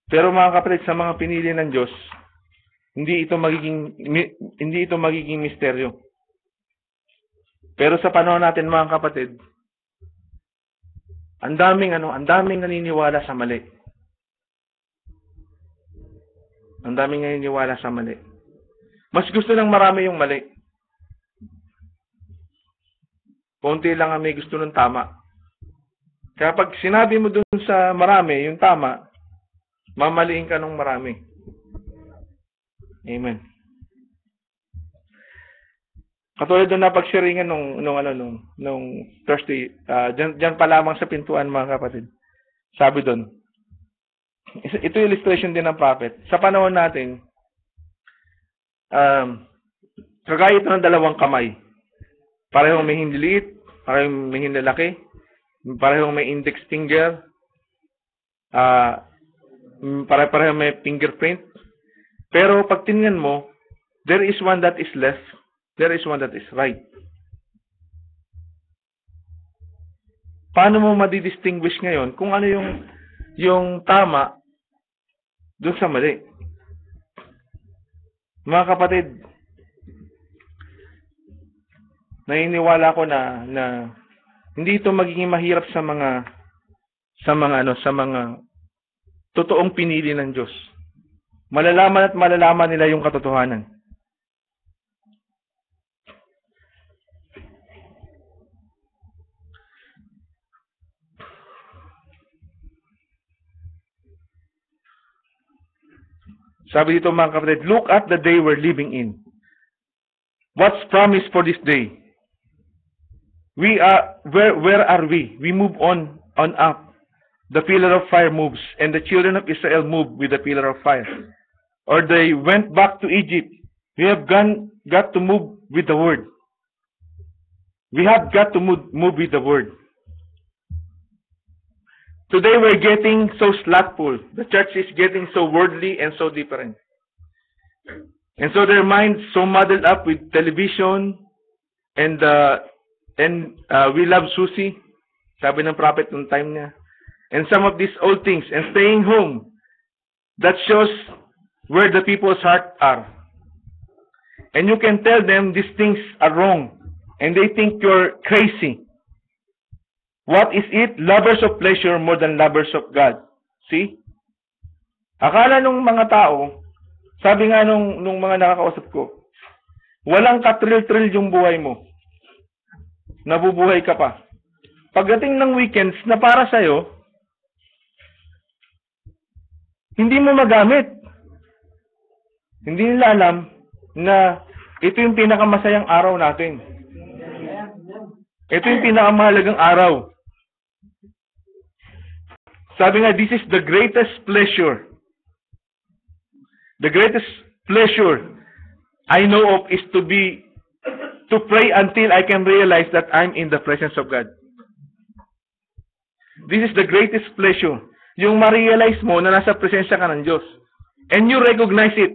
Pero mga kapatid, sa mga pinili ng Diyos, hindi ito magiging misteryo. Pero sa panahon natin mga kapatid, ang daming naniniwala sa mali. Ang daming naniniwala sa mali. Mas gusto ng marami yung mali. Konti lang ang may gusto ng tama. Kaya pag sinabi mo dun sa marami, yung tama, mamaliin ka ng marami. Amen. Katulad doon na pag-sharingan nung Thursday, dyan pa lamang sa pintuan mga kapatid. Sabi doon, ito illustration din ng prophet. Sa panahon natin, kagaya ito ng dalawang kamay. Parehong may hindi liit, parehong may hindi laki, parehong may index finger, parehong may fingerprint. Pero pag tingnan mo, there is one that is left, there is one that is right. Paano mo madidistinguish ngayon kung ano yung tama doon sa mali? Mga kapatid, naniniwala ko na hindi ito magiging mahirap sa mga totoong pinili ng Diyos. Malalaman at malalaman nila yung katotohanan. Sabi dito mga kapatid, look at the day we're living in. What's promised for this day? Where are we? We move on up. The pillar of fire moves, and the children of Israel moved with the pillar of fire. Or they went back to Egypt. We have got to move with the word. We have got to move with the word. Today we're getting so slothful. The church is getting so worldly and so different. And so their minds so muddled up with television and we love sushi. Sabi ng prophet nung time niya. And some of these old things. And staying home. That shows where the people's heart are. And you can tell them these things are wrong. And they think you're crazy. What is it? Lovers of pleasure more than lovers of God. See? Akala nung mga tao, sabi nga nung mga nakakausap ko, walang katril-tril yung buhay mo. Nabubuhay ka pa. Pagdating ng weekends na para sa'yo, hindi mo magamit. Hindi nila alam na ito yung pinakamasayang araw natin. Ito yung pinakamahalagang araw. Sabi nga, this is the greatest pleasure. The greatest pleasure I know of is to pray until I can realize that I'm in the presence of God. This is the greatest pleasure. Yung ma-realize mo na nasa presensya ka ng Diyos. And you recognize it.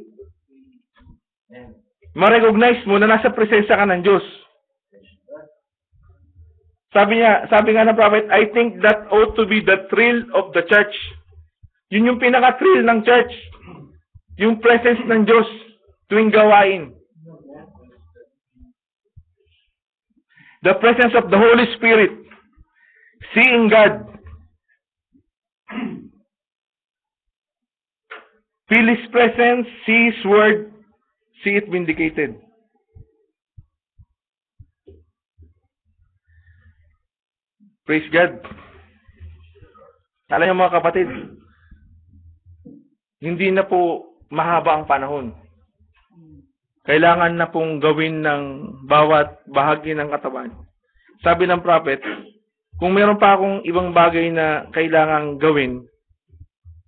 Ma-recognize mo na nasa presensya ka ng Diyos. Sabi nga ng prophet, I think that ought to be the thrill of the church. Yun yung pinaka-thrill ng church. Yung presence ng Diyos tuwing gawain. The presence of the Holy Spirit. Seeing God. Feel His presence, see His word, see it vindicated. Praise God. Alam niyo mga kapatid, hindi na po mahaba ang panahon. Kailangan na pong gawin ng bawat bahagi ng katawan. Sabi ng prophet, kung meron pa akong ibang bagay na kailangang gawin,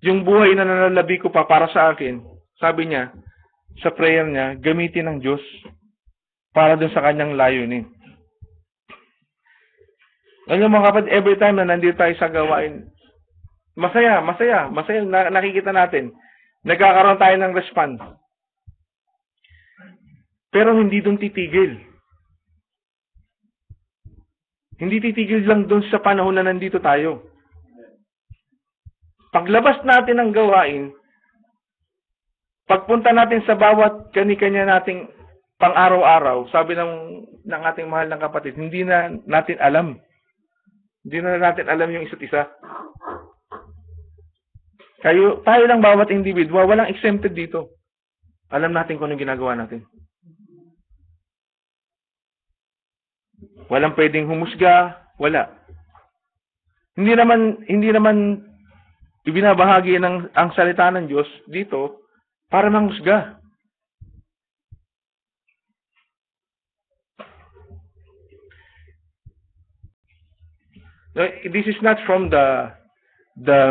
yung buhay na nanalabi ko pa para sa akin, sabi niya, sa prayer niya, gamitin ng Diyos para dun sa kanyang layunin. Alam niyo mga kapatid, every time na nandito tayo sa gawain, Masaya, masaya, masaya nakikita natin. Nagkakaroon tayo ng response. Pero hindi doon titigil. Hindi titigil lang doon sa panahon na nandito tayo. Paglabas natin ng gawain, pagpunta natin sa bawat kani-kanya nating pang-araw-araw, sabi ng ating mahal ng kapatid, hindi na natin alam. Hindi na natin alam yung isa't isa. Tayo lang bawat individual, walang exempted dito. Alam natin kung anong ginagawa natin. Walang pwedeng humusga, wala. Hindi naman ibinabahagi ang salita ng Diyos dito para manghusga. This is not from the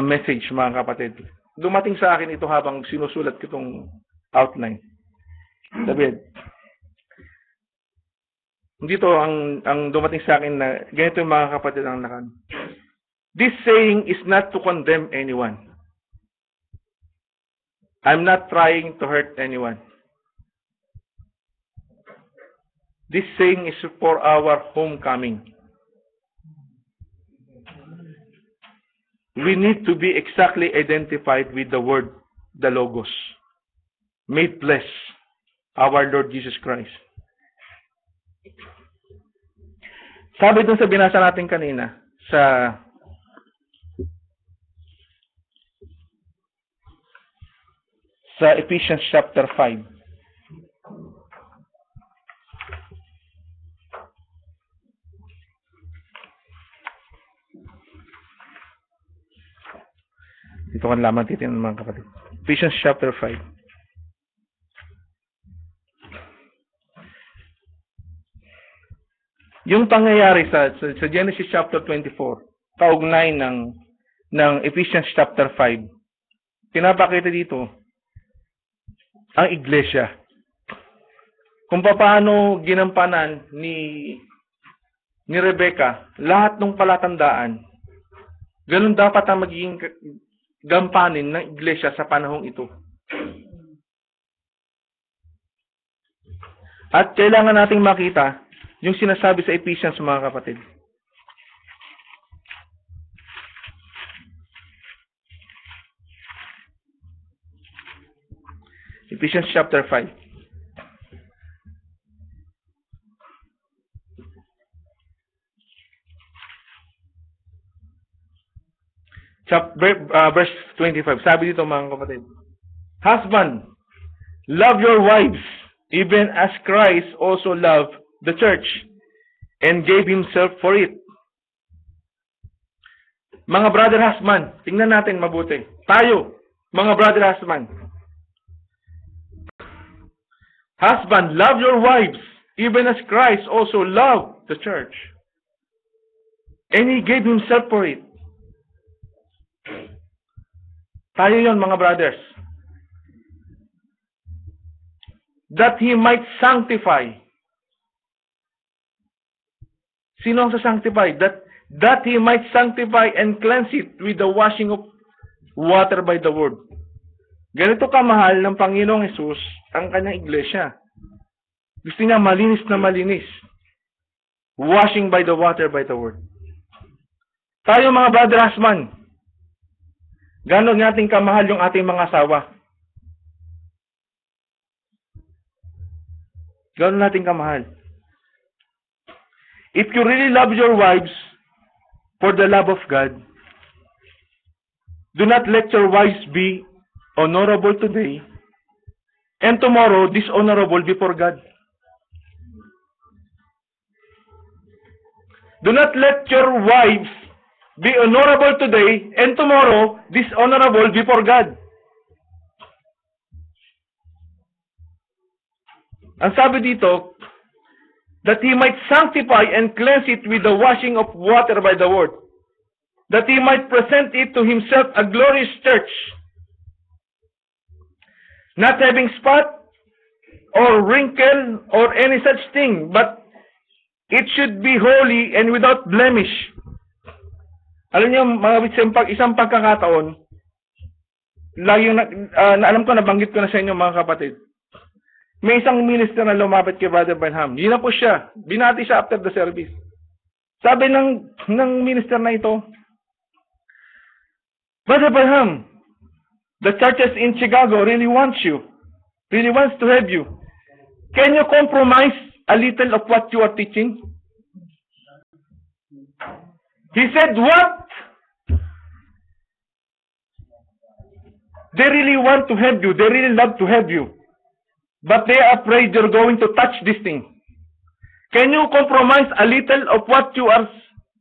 message, mga kapatid. Dumating sa akin ito habang sinusulat ko itong outline. David, dito ang dumating sa akin na ganito yung mga kapatid ang nakan. This saying is not to condemn anyone. I'm not trying to hurt anyone. This saying is for our homecoming. We need to be exactly identified with the word, the Logos, made flesh, our Lord Jesus Christ. Sabi dun sa binasa natin kanina, sa Ephesians chapter 5. Ito kan lamang titin mga kapatid. Ephesians chapter 5. Yung pangyayari sa Genesis chapter 24, kaugnay ng Ephesians chapter 5, pinapakita dito ang iglesia. Kung paano ginampanan ni Rebecca lahat ng palatandaan, ganun dapat ang magiging gampanin ng iglesia sa panahong ito. At kailangan nating makita yung sinasabi sa Ephesians, mga kapatid. Ephesians chapter 5. Verse 25. Sabi dito, mga kapatid. Husband, love your wives, even as Christ also loved the church and gave himself for it. Mga brother husband, tingnan natin mabuti. Tayo, mga brother husband. Husband, love your wives, even as Christ also loved the church. And he gave himself for it. Tayo yon, mga brothers. That he might sanctify. Sino ang sasanctify? That he might sanctify and cleanse it with the washing of water by the word. Ganito kamahal ng Panginoong Hesus ang kanyang iglesia. Gusto niya malinis na malinis. Washing by the water by the word. Tayo, mga brother husband, gaano nating kamahal yung ating mga asawa? Gaano nating kamahal? If you really love your wives for the love of God, do not let your wives be honorable today and tomorrow dishonorable before God. Do not let your wives be honorable today and tomorrow dishonorable before God. Ang sabi dito, that he might sanctify and cleanse it with the washing of water by the word, that he might present it to himself a glorious church, not having spot or wrinkle or any such thing, but it should be holy and without blemish. Alam niyo, mga witsin, isang pagkakataon, lagi alam ko, nabanggit ko na sa inyo mga kapatid. May isang minister na lumapit kay Brother Branham. Yun na po siya. Binati siya after the service. Sabi ng minister na ito, Brother Branham, the churches in Chicago really wants you. Really wants to have you. Can you compromise a little of what you are teaching? He said, what? They really want to have you. They really love to have you. But they are afraid you're going to touch this thing. Can you compromise a little of what you are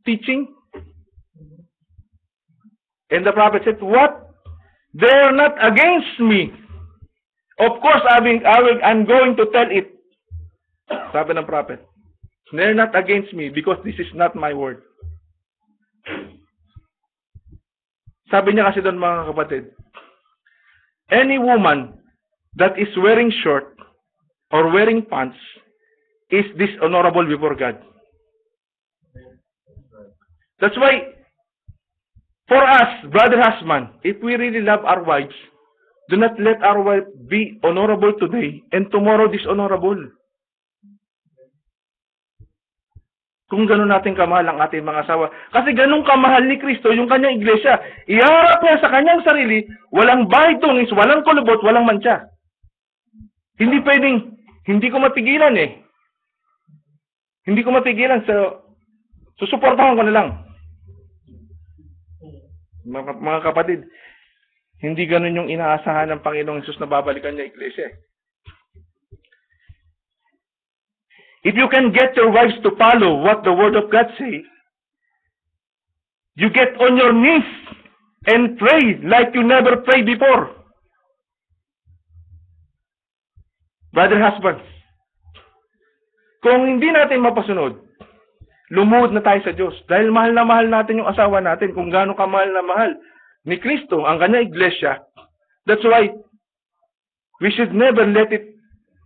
teaching? And the prophet said, what? They are not against me. Of course, I'm going to tell it. Sabi ng prophet, they're not against me because this is not my word. Sabi niya kasi doon mga kapatid, any woman that is wearing short or wearing pants is dishonorable before God. That's why, for us, brother husband, if we really love our wives, do not let our wife be honorable today and tomorrow dishonorable. Kung gano'n natin kamahal ang ating mga asawa. Kasi gano'n kamahal ni Kristo yung kanyang iglesia. Iharap niya sa kanyang sarili, walang bahay tungis, walang kulubot, walang mancha. Hindi pwedeng, hindi ko matigilan eh. Hindi ko matigilan, susuportahan ko na lang. Mga kapatid, hindi ganun yung inaasahan ng Panginoong Hesus na babalikan niya iglesia. If you can get your wives to follow what the Word of God says, you get on your knees and pray like you never prayed before. Brother husbands, kung hindi natin mapasunod, lumuhod na tayo sa Diyos. Dahil mahal na mahal natin yung asawa natin, kung gaano kamahal na mahal ni Kristo ang kanya iglesia. That's why we should never let it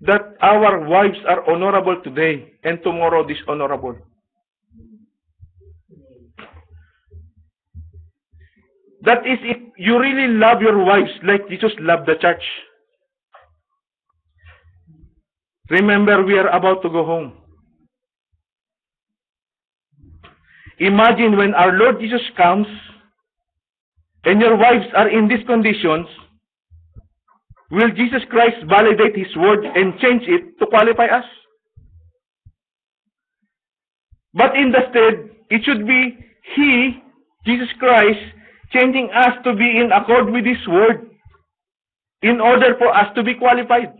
that our wives are honorable today and tomorrow dishonorable. That is if you really love your wives like Jesus loved the church. Remember, we are about to go home. Imagine when our Lord Jesus comes and your wives are in these conditions, will Jesus Christ validate His word and change it to qualify us? But instead, it should be He, Jesus Christ, changing us to be in accord with His word in order for us to be qualified.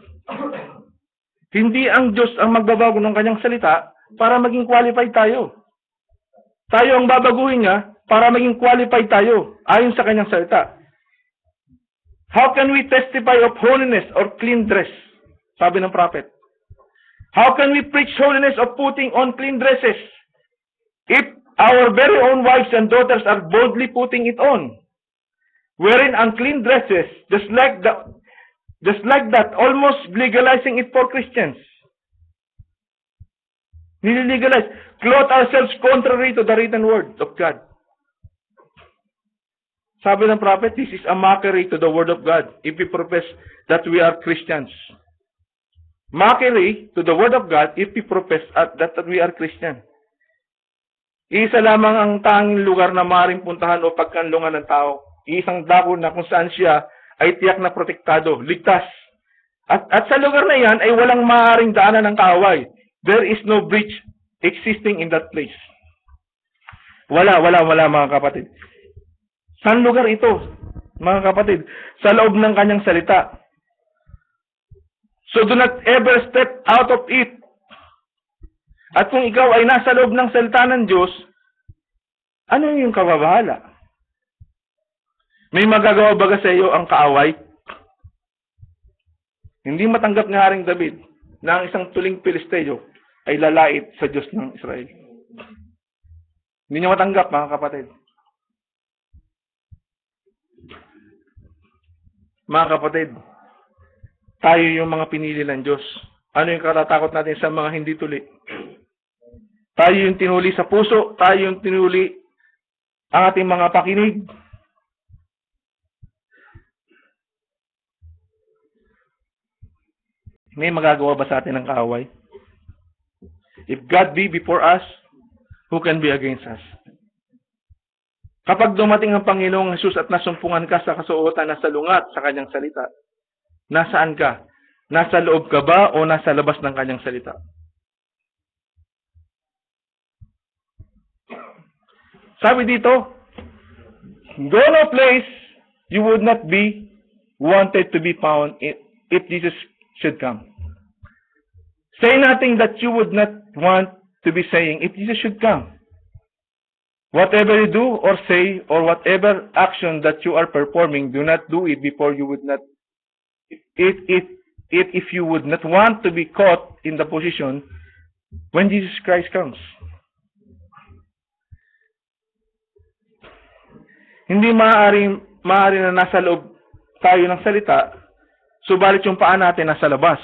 Hindi ang Diyos ang magbabago ng kanyang salita para maging qualified tayo. Tayo ang babaguhin niya para maging qualified tayo ayon sa kanyang salita. How can we testify of holiness or clean dress? Sabi ng prophet. How can we preach holiness of putting on clean dresses if our very own wives and daughters are boldly putting it on? Wearing unclean dresses, just like that, almost legalizing it for Christians. Nililegalize. Clothe ourselves contrary to the written word of God. Sabi ng prophet, this is a mockery to the word of God if we profess that we are Christians. Mockery to the word of God if we profess that we are Christian. Isa lamang ang tanging lugar na maaaring puntahan o pagkanlungan ng tao. Isang dako na kung saan siya ay tiyak na protektado, ligtas. At sa lugar na yan ay walang maaaring daanan ng kaaway. There is no breach existing in that place. Wala mga kapatid. Saan lugar ito, mga kapatid? Sa loob ng kanyang salita. So do not ever step out of it. At kung ikaw ay nasa loob ng salita ng Diyos, ano yung kababahala? May magagawa ba sa iyo ang kaaway? Hindi matanggap ni Haring David na ang isang tuling Pilisteo ay lalait sa Diyos ng Israel. Hindi niya matanggap, mga kapatid. Mga kapatid, tayo yung mga pinili ng Diyos. Ano yung katatakot natin sa mga hindi tuli? Tayo yung tinuli sa puso, tayo yung tinuli ang ating mga pakinig, may magagawa ba sa atin ng kaaway? If God be before us, who can be against us? Kapag dumating ang Panginoong Jesus at nasumpungan ka sa kasuotan na salungat sa kanyang salita, nasaan ka? Nasa loob ka ba o nasa labas ng kanyang salita? Sabi dito, go no place you would not be wanted to be found if Jesus should come. Say nothing that you would not want to be saying if Jesus should come. Whatever you do or say or whatever action that you are performing, do not do it before you would not if you would not want to be caught in the position when Jesus Christ comes. Hindi maaari na nasa loob tayo ng salita, subalit yung paa natin nasa labas.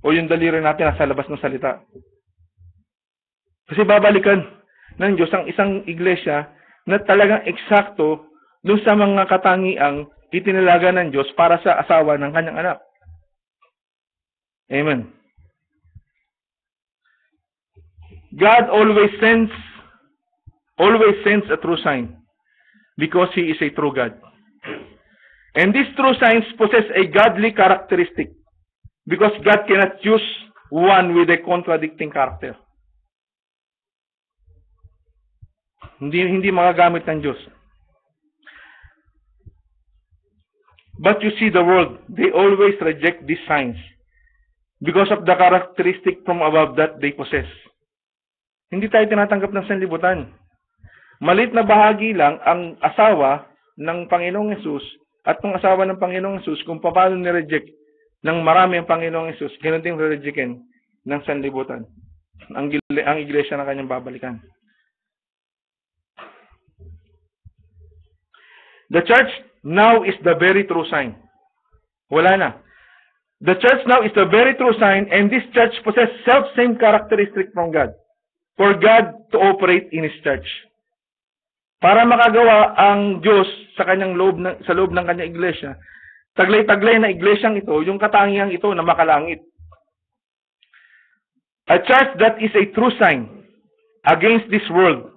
O yung daliri natin nasa labas ng salita. Kasi babalikan ng Diyos ang isang iglesia na talagang eksakto doon sa mga katangiang itinalaga ng Diyos para sa asawa ng kanyang anak. Amen. God always sends a true sign because He is a true God. And these true signs possess a godly characteristic because God cannot use one with a contradicting character. Hindi magagamit ng Diyos. But you see the world, they always reject these signs because of the characteristic from above that they possess. Hindi tayo tinatanggap ng sanlibutan. Maliit na bahagi lang ang asawa ng Panginoong Hesus at ng asawa ng Panginoong Hesus kung paano ni-reject ng marami ang Panginoong Hesus, ganun din re-rejectin ng sanlibutan. Ang iglesia na kanyang babalikan. The church now is the very true sign. Wala na. The church now is the very true sign and this church possesses self-same characteristic from God. For God to operate in His church. Para makagawa ang Diyos sa kanyang sa loob ng kanyang iglesia, taglay-taglay na iglesyang ito, yung katangiang ito na makalangit. A church that is a true sign against this world,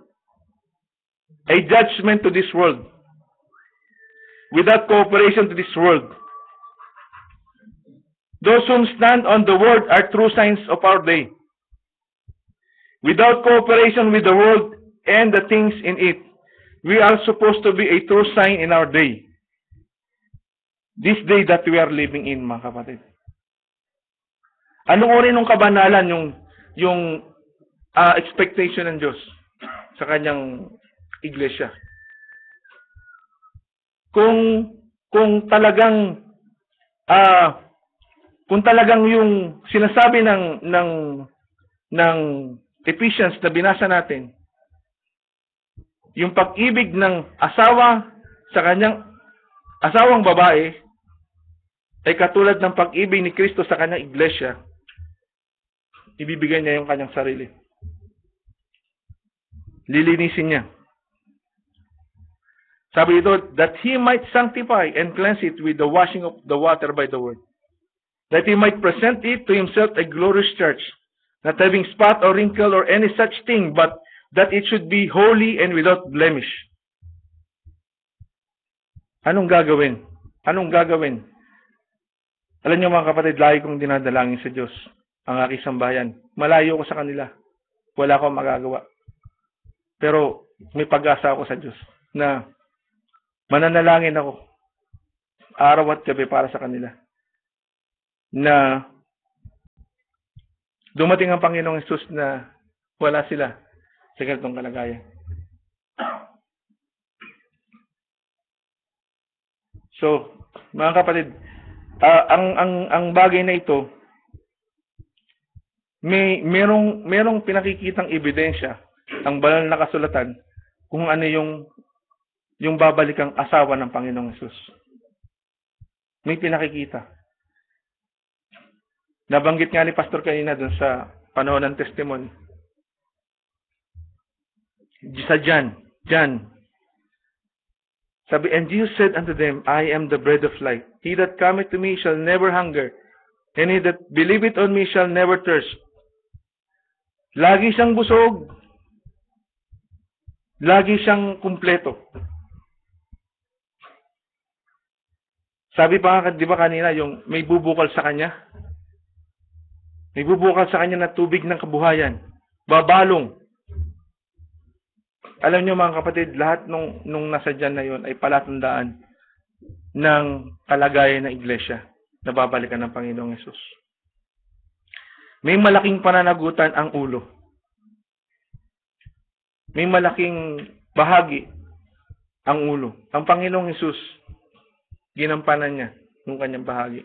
a judgment to this world, without cooperation to this world. Those who stand on the word are true signs of our day. Without cooperation with the world and the things in it, we are supposed to be a true sign in our day. This day that we are living in, mga kapatid. Anong uri ng kabanalan yung expectation ng Diyos sa kanyang iglesia? Kung talagang yung sinasabi ng Ephesians na binasa natin, yung pag-ibig ng asawa sa kanyang asawang babae ay katulad ng pag-ibig ni Kristo sa kanyang iglesia, ibibigay niya yung kanyang sarili. Lilinisin niya. Sabi dito, that He might sanctify and cleanse it with the washing of the water by the word. That He might present it to Himself a glorious church, not having spot or wrinkle or any such thing, but that it should be holy and without blemish. Anong gagawin? Anong gagawin? Alam niyo mga kapatid, lagi kong dinadalangin sa Diyos ang aking sambayan. Malayo ko sa kanila. Wala akong magagawa. Pero may pag-asa ako sa Diyos na mananalangin ako araw at gabi para sa kanila. Na dumating ang Panginoong Hesus na wala sila sa ganitong kalagayan. So, mga kapatid, ang bagay na ito, merong pinakikitang ebidensya ang banal na kasulatan kung ano yung babalikang asawa ng Panginoong Hesus. May pinakikita. Nabanggit nga ni Pastor kanina dun sa panahon ng testimony. Sa John Sabi, and Jesus said unto them, I am the bread of life. He that cometh to me shall never hunger, and he that believeth on me shall never thirst. Lagi siyang busog. Lagi siyang kumpleto. Sabi pa nga, di ba kanina, yung may bubukal sa kanya? May bubukal sa kanya na tubig ng kabuhayan. Babalong. Alam niyo mga kapatid, lahat nung nasa dyan na yun ay palatandaan ng kalagayan ng iglesia na babalikan ng Panginoong Yesus. May malaking pananagutan ang ulo. May malaking bahagi ang ulo. Ang Panginoong Yesus, ginampanan niya yung kanyang bahagi.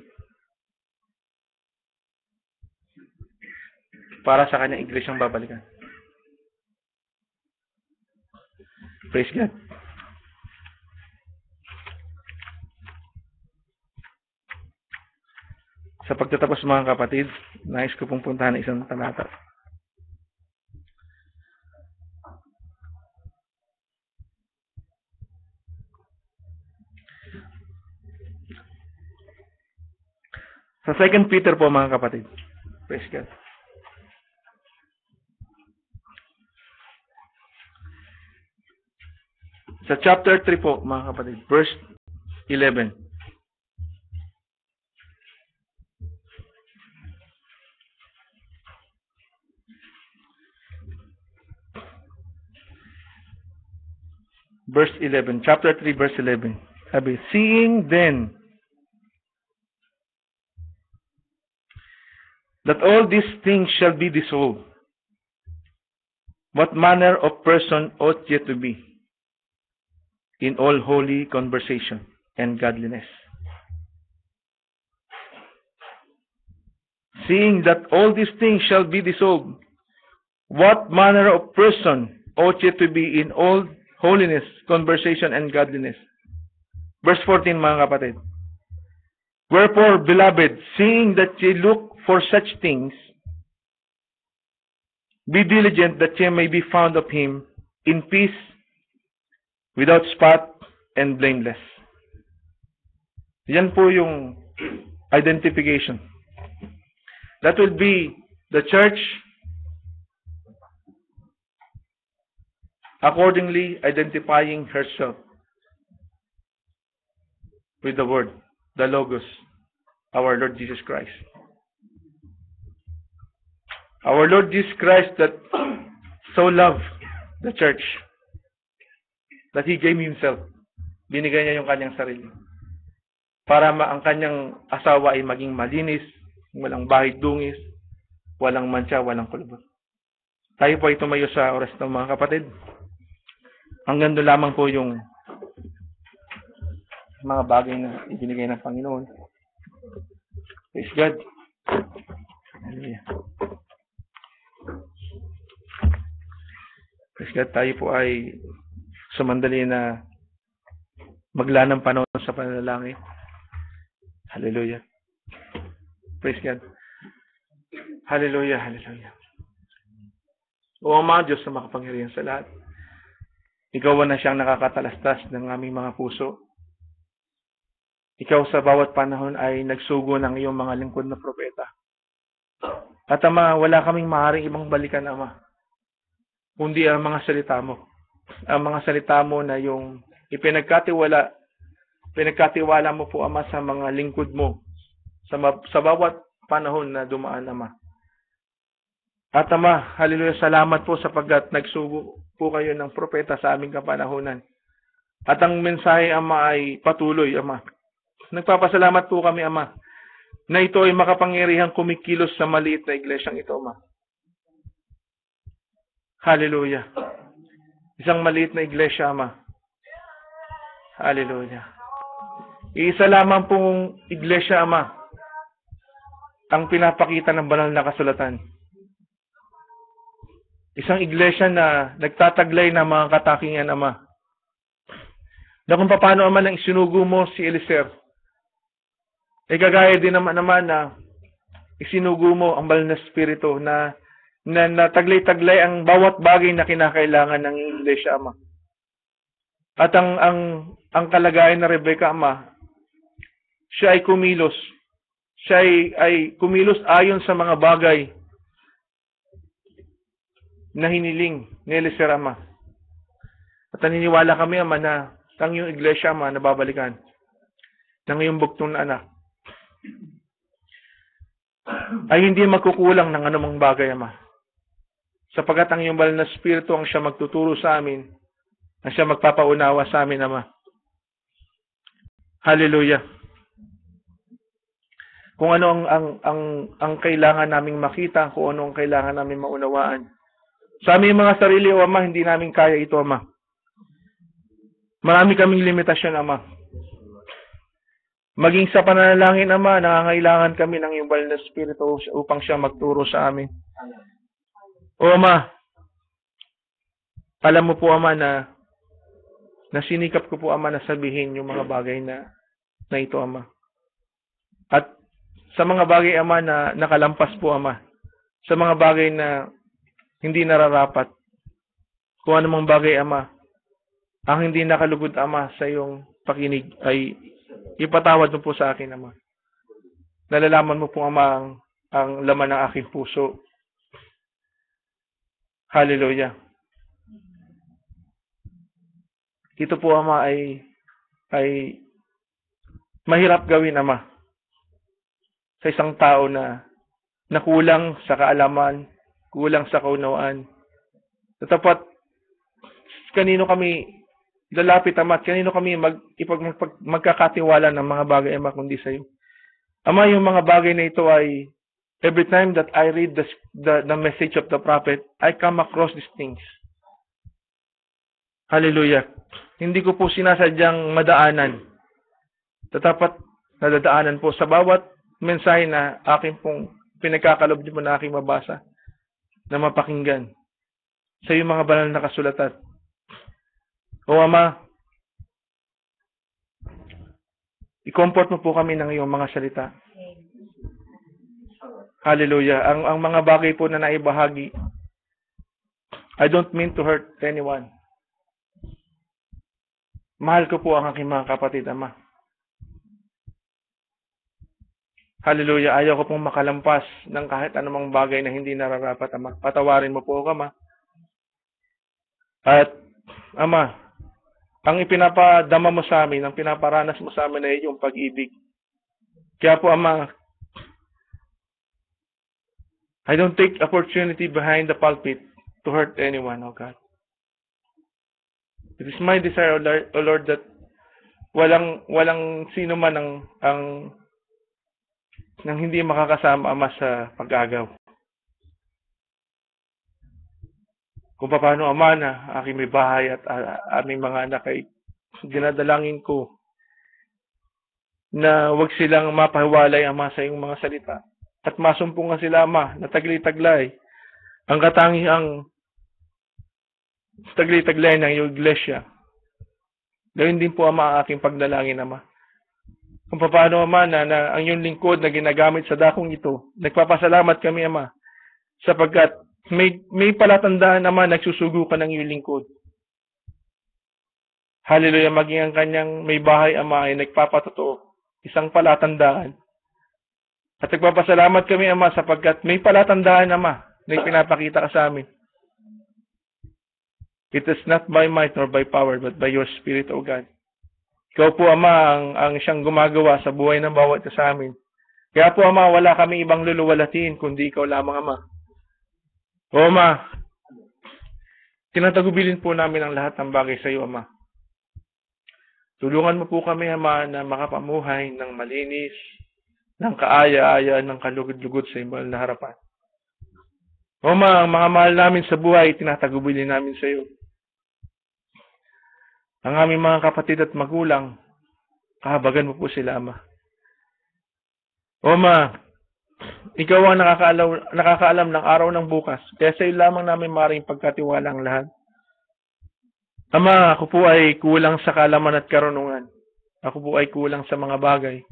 Para sa kanyang iglesyang babalikan. Praise God. Sa pagtatapos mga kapatid, nais ko pong puntahan isang talata. Sa 2 Peter po mga kapatid. Praise God. Sa chapter 3 po mga kapatid, verse 11. Verse 11, chapter 3, verse 11. Sabi, seeing then that all these things shall be dissolved, what manner of person ought ye to be in all holy conversation and godliness? Seeing that all these things shall be dissolved, what manner of person ought ye to be in all holiness, conversation, and godliness? Verse 14, mga kapatid. Wherefore, beloved, seeing that ye look for such things, be diligent that ye may be found of him in peace, without spot, and blameless. Yan po yung identification. That will be the church accordingly identifying herself with the Word, the Logos, our Lord Jesus Christ. Our Lord Jesus Christ that so loved the church that He gave Himself. Binigay niya yung kanyang sarili. Para ang kanyang asawa ay maging malinis, walang bahid dungis, walang mantsa, walang kulubot. Tayo po ay tumayo sa oras ng mga kapatid. Hanggang doon lamang po yung mga bagay na ibinigay ng Panginoon. Praise God. Hallelujah. Praise God. Tayo po ay sumandali na maglaan ng panahon sa panalangin. Hallelujah. Praise God. Hallelujah. Hallelujah. O Ama Diyos na makapangyarihan sa lahat. Ikaw na siyang nakakatalastas ng aming mga puso. Ikaw sa bawat panahon ay nagsugo ng iyong mga lingkod na propeta. At Ama, wala kaming maaaring ibang balikan, Ama, kundi ang mga salita mo. Ang mga salita mo na yung pinagkatiwala mo po, Ama, sa mga lingkod mo sa bawat panahon na dumaan, Ama. At Ama, hallelujah, salamat po sapagkat nagsugo po kayo ng propeta sa aming kapanahunan. At ang mensahe, Ama, ay patuloy, Ama. Nagpapasalamat po kami, Ama, na ito ay makapangyarihang kumikilos sa maliit na iglesyang ito, Ama. Hallelujah. Isang maliit na iglesia, Ama. Hallelujah. Iisa lamang pong iglesia, Ama, ang pinapakita ng banal na kasulatan. Isang iglesia na nagtataglay ng mga katakingan, Ama. Na kung paano, Ama, nang isinugo mo si Eliezer, ay kagaya din naman na isinugo mo ang banal na spirito na taglay-taglay ang bawat bagay na kinakailangan ng iglesia, Ama. At ang kalagayan na Rebecca, Ama, siya ay kumilos. Siya ay kumilos ayon sa mga bagay na hiniling ni Eliezer, Ama. At naniniwala kami, Ama, na ang iyong iglesia, Ama, nababalikan ng iyong bugtong na anak ay hindi magkukulang ng anumang bagay, Ama. Sapagat ang iyong banal na Espiritu ang siya magtuturo sa amin, ang siya magpapaunawa sa amin, Ama. Hallelujah. Kung ano ang kailangan naming makita, kung ano ang kailangan naming maunawaan. Sa aming mga sarili, O Ama, hindi namin kaya ito, Ama. Marami kaming limitasyon, Ama. Maging sa pananalangin, Ama, nangangailangan kami ng iyong banal na Espiritu upang siya magturo sa amin. O Ama, alam mo po, Ama, na sinikap ko po, Ama, na sabihin yung mga bagay na ito, Ama. At sa mga bagay, Ama, na nakalampas po, Ama, sa mga bagay na hindi nararapat, kung anumang bagay, Ama, ang hindi nakalugod, Ama, sa iyong pakinig ay ipatawad mo po sa akin, Ama. Nalalaman mo po, Ama, ang laman ng aking puso. Hallelujah. Ito po, Ama, ay mahirap gawin, Ama, sa isang tao na kulang sa kaalaman, kulang sa kaunawaan. Tapat, kanino kami lalapit, Ama, at kanino kami magkakatiwala ng mga bagay, Ama, kundi sa iyo. Ama, yung mga bagay na ito ay every time that I read the message of the prophet, I come across these things. Hallelujah. Hindi ko po sinasadyang madaanan. Tatapat nadadaanan po sa bawat mensahe na aking pong pinagkakalob mo na aking mabasa, na mapakinggan sa iyong mga banal na kasulatan. O Ama, i-comfort mo po kami ng iyong mga salita. Hallelujah. Ang mga bagay po na naibahagi, I don't mean to hurt anyone. Mahal ko po ang aking mga kapatid, Ama. Hallelujah. Ayaw ko pong makalampas ng kahit anumang bagay na hindi nararapat, Ama. Patawarin mo po ako, Ama. At, Ama, ang ipinapadama mo sa amin, ang pinaparanas mo sa amin ay yung pag-ibig. Kaya po, Ama, I don't take opportunity behind the pulpit to hurt anyone, O God. It is my desire, O Lord, that walang sino man ang hindi makakasama, Ama, sa pag-agaw. Kung paano, Ama, na aking may bahay at aming mga anak ay dinadalangin ko na wag silang mapahiwalay, Ama, sa iyong mga salita. At masumpungan sila, Ama, na tagli-taglay. Ang katangiang tagli-taglay ng iyong iglesia. Gawin din po, Ama, ang aking pagdalangin, Ama. Kung paano, Ama, na ang iyong lingkod na ginagamit sa dakong ito, nagpapasalamat kami, Ama, sapagkat may palatandaan, Ama, nagsusugo ka ng iyong lingkod. Hallelujah, maging ang kanyang may bahay, Ama, ay nagpapatotoo. Isang palatandaan. At nagpapasalamat kami, Ama, sapagkat may palatandaan, Ama, na ipinapakita ka sa amin. It is not by might nor by power, but by your Spirit, O God. Ikaw po, Ama, ang siyang gumagawa sa buhay ng bawat isa sa amin. Kaya po, Ama, wala kami ibang luluwalatin, kundi ikaw lamang, Ama. O, Ama, tinatagubilin po namin ang lahat ng bagay sa iyo, Ama. Tulungan mo po kami, Ama, na makapamuhay ng malinis, ng kaaya-aya, ng kalugod-lugod sa iyong na harapan. O, Ama, ang mga mahal namin sa buhay, tinatagubilin namin sa iyo. Ang aming mga kapatid at magulang, kahabagan mo po sila, Ama. O, Ama, ikaw ang nakakaalam ng araw ng bukas. Kaya sa iyo lamang namin maaaring pagkatiwala ang lahat. Ama, ako po ay kulang sa kaalaman at karunungan. Ako po ay kulang sa mga bagay.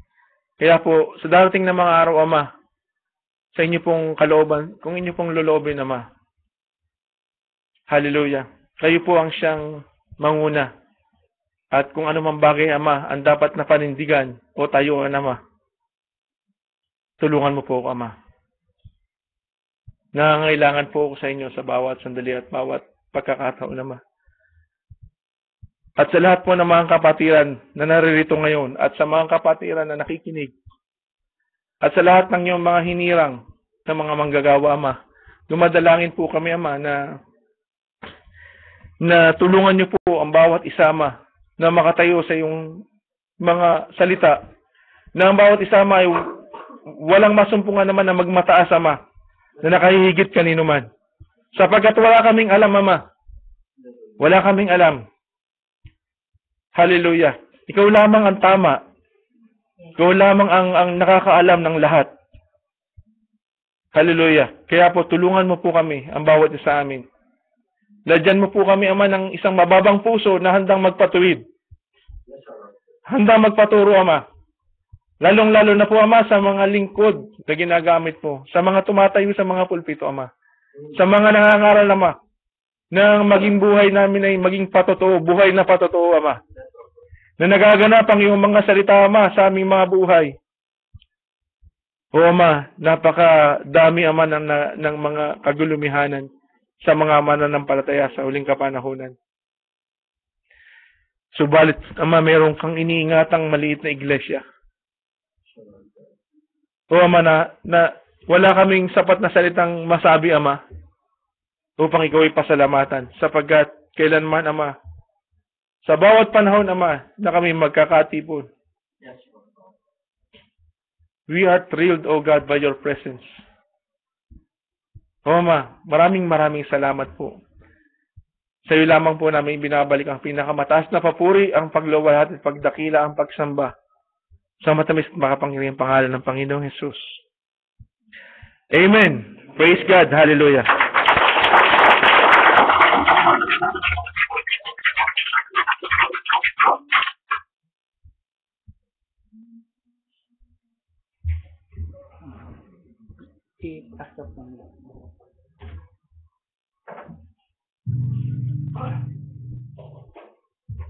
Kaya po, sa darating na mga araw, Ama, sa inyo pong kalooban, kung inyo pong loloobin, Ama. Hallelujah. Kayo po ang siyang manguna. At kung ano mang bagay, Ama, ang dapat na panindigan o tayuan, Ama, tulungan mo po ako, Ama. Nangangailangan po ako sa inyo sa bawat sandali at bawat pagkakataon, Ama. At sa lahat po ng mga kapatiran na naririto ngayon at sa mga kapatiran na nakikinig at sa lahat ng iyong mga hinirang na mga manggagawa, Ama, dumadalangin po kami, Ama, na tulungan niyo po ang bawat isa, Ama, na makatayo sa iyong mga salita, na ang bawat isa, Ama, ay walang masumpungan naman na magmataas, Ama, na nakahihigit kanino man. Sapagkat wala kaming alam, Ama. Wala kaming alam. Hallelujah. Ikaw lamang ang tama. Ikaw lamang ang nakakaalam ng lahat. Hallelujah. Kaya po, tulungan mo po kami, ang bawat isa amin. Ladyan mo po kami, Ama, ng isang mababang puso na handang magpatuwid. Handang magpaturo, Ama. Lalong-lalo na po, Ama, sa mga lingkod na ginagamit mo. Sa mga tumatayo sa mga pulpito, Ama. Sa mga nangangaral, Ama, na maging buhay namin ay maging patotoo, buhay na patotoo, Ama. Na nagaganap ang iyong mga salita, Ama, sa aming mga buhay. O, Ama, napakadami, Ama, ng mga kagulumihanan sa mga mananampalataya sa huling kapanahunan. Subalit, Ama, meron kang iniingatang maliit na iglesia. O, Ama, na wala kaming sapat na salitang masabi, Ama, upang ikaw ay pasalamatan. Sapagkat kailanman, Ama, sa bawat panahon, Ama, na kami magkakatipon, we are thrilled, O God, by your presence. O, Ama, maraming salamat po. Sa iyo lamang po namin binabalik ang pinakamataas na papuri, ang pagluwalhati at pagdakila, ang pagsamba sa matamis at makapangyarihang pangalan ng Panginoong Jesus. Amen. Praise God. Hallelujah. Si Pastor Panginoon.